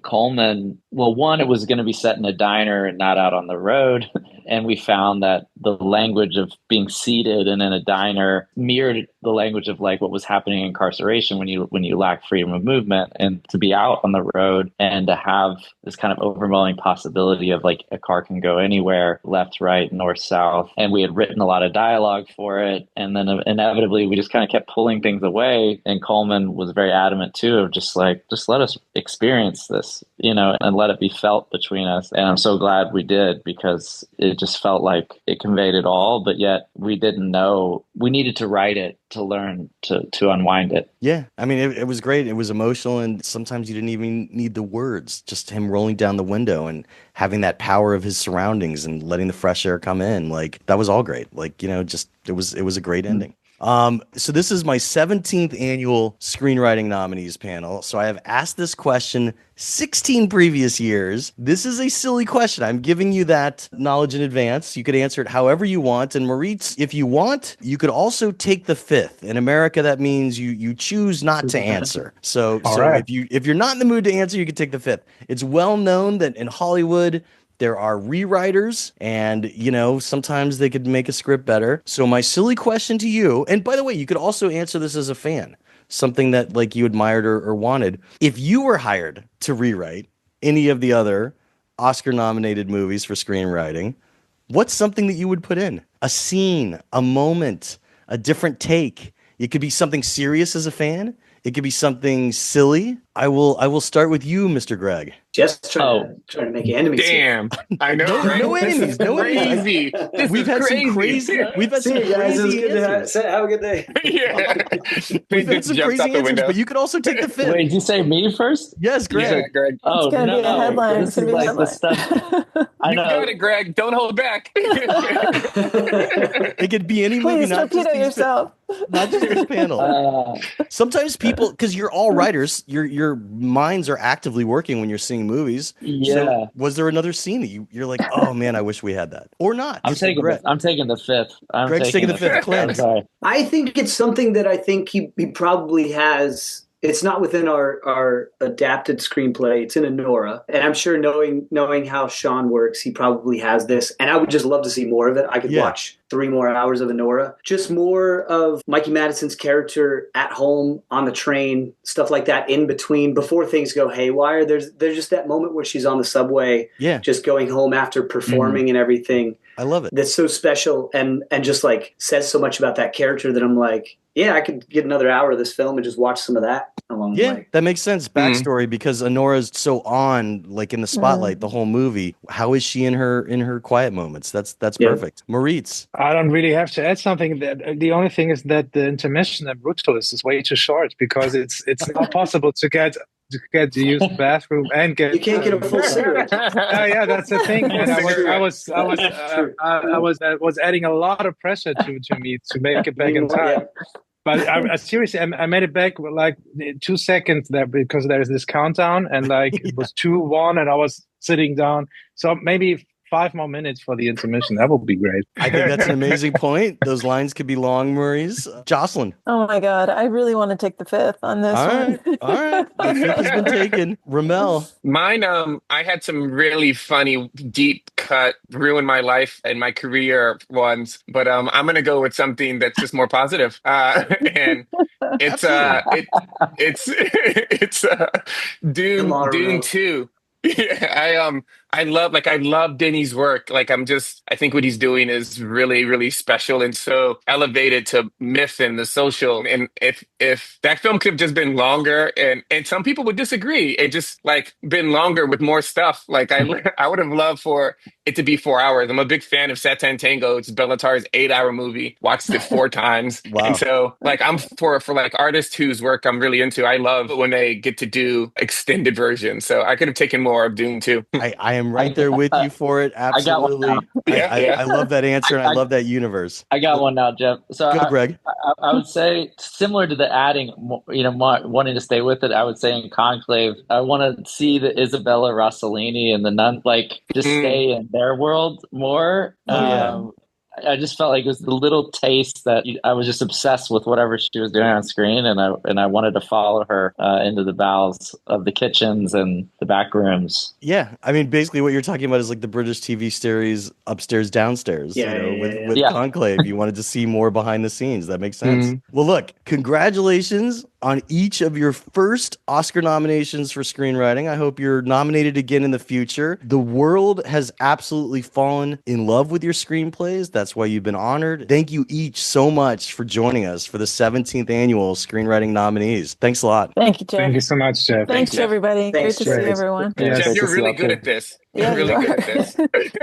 Coleman, well, one, it was going to be set in a diner and not out on the road. And we found that the language of being seated and in a diner mirrored the language of like what was happening in incarceration when you lack freedom of movement. And to be out on the road and to have this kind of overwhelming possibility of like a car can go anywhere, left, right, north, south. And we had written a lot of dialogue for it. And then inevitably we just kind of kept pulling things away. And Coleman was very adamant too of just let us experience this, and let it be felt between us. And I'm so glad we did, because it just felt like it conveyed it all, but yet we didn't know we needed to write it to learn to unwind it. Yeah. I mean, it was great. It was emotional. And sometimes you didn't even need the words, just him rolling down the window and having that power of his surroundings and letting the fresh air come in. Like, that was all great. Like, it was a great ending. So this is my 17th annual Screenwriting Nominees panel. So I have asked this question 16 previous years. This is a silly question. I'm giving you that knowledge in advance. You could answer it however you want. And Moritz, if you want, you could also take the 5th. In America, that means you choose not to answer. So right. if you're not in the mood to answer, you can take the 5th. It's well known that in Hollywood, there are rewriters, and, sometimes they could make a script better. So my silly question to you, and by the way, you could also answer this as a fan, something that like you admired or wanted. If you were hired to rewrite any of the other Oscar-nominated movies for screenwriting, what's something that you would put in? A scene, a moment, a different take. It could be something serious as a fan. It could be something silly. I will start with you, Mr. Greg. Just trying to make enemies. Damn, I know. No enemies. No crazy. enemies. We've had some crazy. We've had some crazy answers. Have a good day. Yeah. We've had some crazy answers, but you could also take the 5th. Wait, did you say me first? Yes, Greg. Yeah, Greg. Oh, it's gonna be a headline. This is like the stuff. I know. You got it, Greg. Don't hold back. It could be any movie, Please torpedo yourself. Not just this panel. Sometimes people, because you're all writers, your minds are actively working when you're seeing movies. Yeah. So was there another scene that you're like, oh man, I wish we had that, or not? I'm taking the 5th. Greg's taking the 5th. Clint. I think it's something that I think he probably has. It's not within our adapted screenplay. It's in Anora. And I'm sure knowing how Sean works, he probably has this. And I would just love to see more of it. I could watch 3 more hours of Anora. Just more of Mikey Madison's character at home, on the train, stuff like that in between, before things go haywire. There's just that moment where she's on the subway, just going home after performing and everything. I love it. That's so special and just like says so much about that character that I'm like, yeah, I could get another hour of this film and just watch some of that along the way. That makes sense. Backstory, because Anora's so on, like in the spotlight, the whole movie. How is she in her quiet moments? That's perfect. Moritz. I don't really have to add something. The only thing is that the intermission at Brutalist is way too short, because it's not possible to get get to use the bathroom and get. You can't get a full cigarette. Yeah, that's the thing. And I was adding a lot of pressure to me to make it back in time. But I seriously, I made it back like 2 seconds there because there is this countdown, and like it was 2-1, and I was sitting down. So maybe 5 more minutes for the intermission. That would be great. I think that's an amazing point. Those lines could be long, Maurice. Joslyn. Oh my God. I really want to take the fifth on this one. All right. The fifth has been taken. RaMell. Mine, I had some really funny, deep cut, ruin my life and my career ones, but I'm going to go with something that's just more positive. And it's Dune 2. Yeah, I love Denny's work. Like I think what he's doing is really, really special and so elevated to myth and the social. And if that film could have just been longer, and some people would disagree, it just like been longer with more stuff. Like I would have loved for it to be 4 hours. I'm a big fan of Satan Tango. It's Bellatar's 8-hour movie. Watched it 4 times. Wow. And so like I'm for like artists whose work I'm really into. I love when they get to do extended versions. So I could have taken more of Dune 2. I am right there with you for it. Absolutely. I love that answer, and I love that universe. I got one now, Jeff. So Go, Greg. I would say similar to the adding, wanting to stay with it. I would say in Conclave, I want to see the Isabella Rossellini and the nun, like just stay in their world more. I just felt like it was the little taste that I was just obsessed with whatever she was doing on screen, and I wanted to follow her into the bowels of the kitchens and the back rooms. Yeah, I mean, basically what you're talking about is like the British TV series Upstairs, Downstairs. With Conclave, you wanted to see more behind the scenes. That makes sense. Mm-hmm. Well, look, congratulations on each of your first Oscar nominations for screenwriting. I hope you're nominated again in the future. The world has absolutely fallen in love with your screenplays. That's why you've been honored. Thank you each so much for joining us for the 17th annual Screenwriting Nominees. Thanks a lot. Thank you, Jeff. Thank you so much, Jeff. Thanks everybody. Great to see everyone. Jeff, you're really good at this. Yeah, you're really good at this.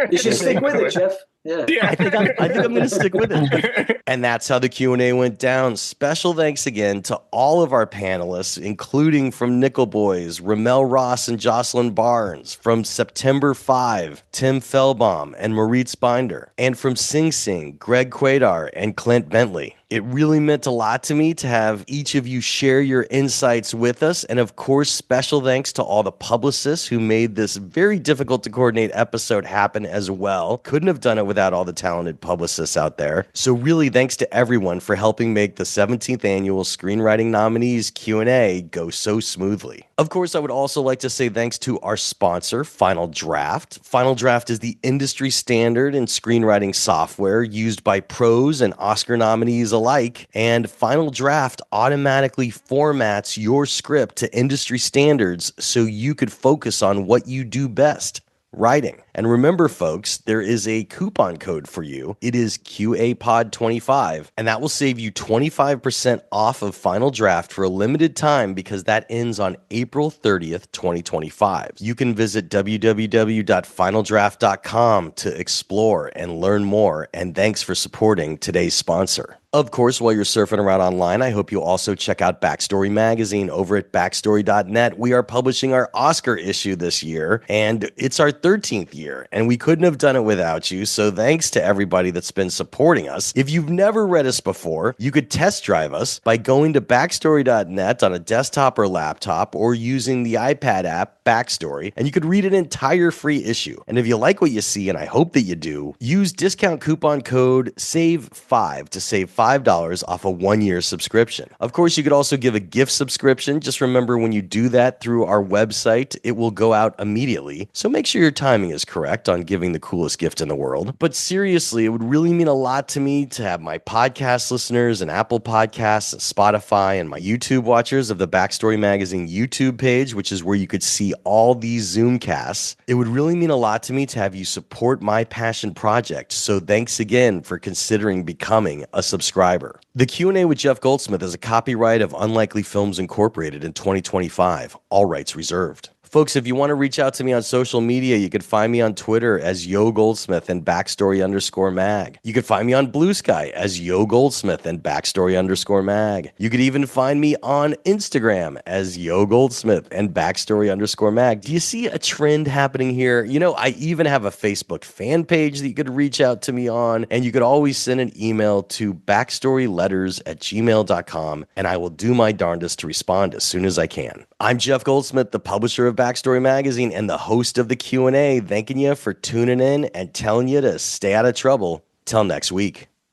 You should stick with it, Jeff. Yeah. I think I'm going to stick with it. And that's how the Q&A went down. Special thanks again to all of our panelists, including from Nickel Boys, RaMell Ross and Joslyn Barnes, from September 5, Tim Fehlbaum and Moritz Binder, and from Sing Sing, Greg Kwedar and Clint Bentley. It really meant a lot to me to have each of you share your insights with us. And of course, special thanks to all the publicists who made this very difficult to coordinate episode happen as well. Couldn't have done it without all the talented publicists out there. So really thanks to everyone for helping make the 17th annual Screenwriting Nominees Q&A go so smoothly. Of course, I would also like to say thanks to our sponsor, Final Draft. Final Draft is the industry standard in screenwriting software used by pros and Oscar nominees alike, and Final Draft automatically formats your script to industry standards so you could focus on what you do best, writing. And remember, folks, there is a coupon code for you. It is QAPOD25, and that will save you 25% off of Final Draft for a limited time because that ends on April 30th, 2025. You can visit www.finaldraft.com to explore and learn more, and thanks for supporting today's sponsor. Of course, while you're surfing around online, I hope you also check out Backstory Magazine over at backstory.net. We are publishing our Oscar issue this year, and it's our 13th year, and we couldn't have done it without you, so thanks to everybody that's been supporting us. If you've never read us before, you could test drive us by going to backstory.net on a desktop or laptop or using the iPad app Backstory, and you could read an entire free issue. And if you like what you see, and I hope that you do, use discount coupon code SAVE5 to save $5 off a 1-year subscription. Of course, you could also give a gift subscription. Just remember, when you do that through our website, it will go out immediately. So make sure your timing is correct on giving the coolest gift in the world. But seriously, it would really mean a lot to me to have my podcast listeners and Apple Podcasts and Spotify and my YouTube watchers of the Backstory Magazine YouTube page, which is where you could see all these Zoomcasts. It would really mean a lot to me to have you support my passion project. So thanks again for considering becoming a subscriber. The Q&A with Jeff Goldsmith is a copyright of Unlikely Films Incorporated in 2025. All rights reserved. Folks, if you want to reach out to me on social media, you could find me on Twitter as Yo Goldsmith and _mag. You could find me on Blue Sky as Yo Goldsmith and _mag. You could even find me on Instagram as Yo Goldsmith and _mag. Do you see a trend happening here? You know, I even have a Facebook fan page that you could reach out to me on, and you could always send an email to backstoryletters@gmail.com, and I will do my darndest to respond as soon as I can. I'm Jeff Goldsmith, the publisher of Backstory Magazine and the host of the Q&A, thanking you for tuning in and telling you to stay out of trouble. Till next week.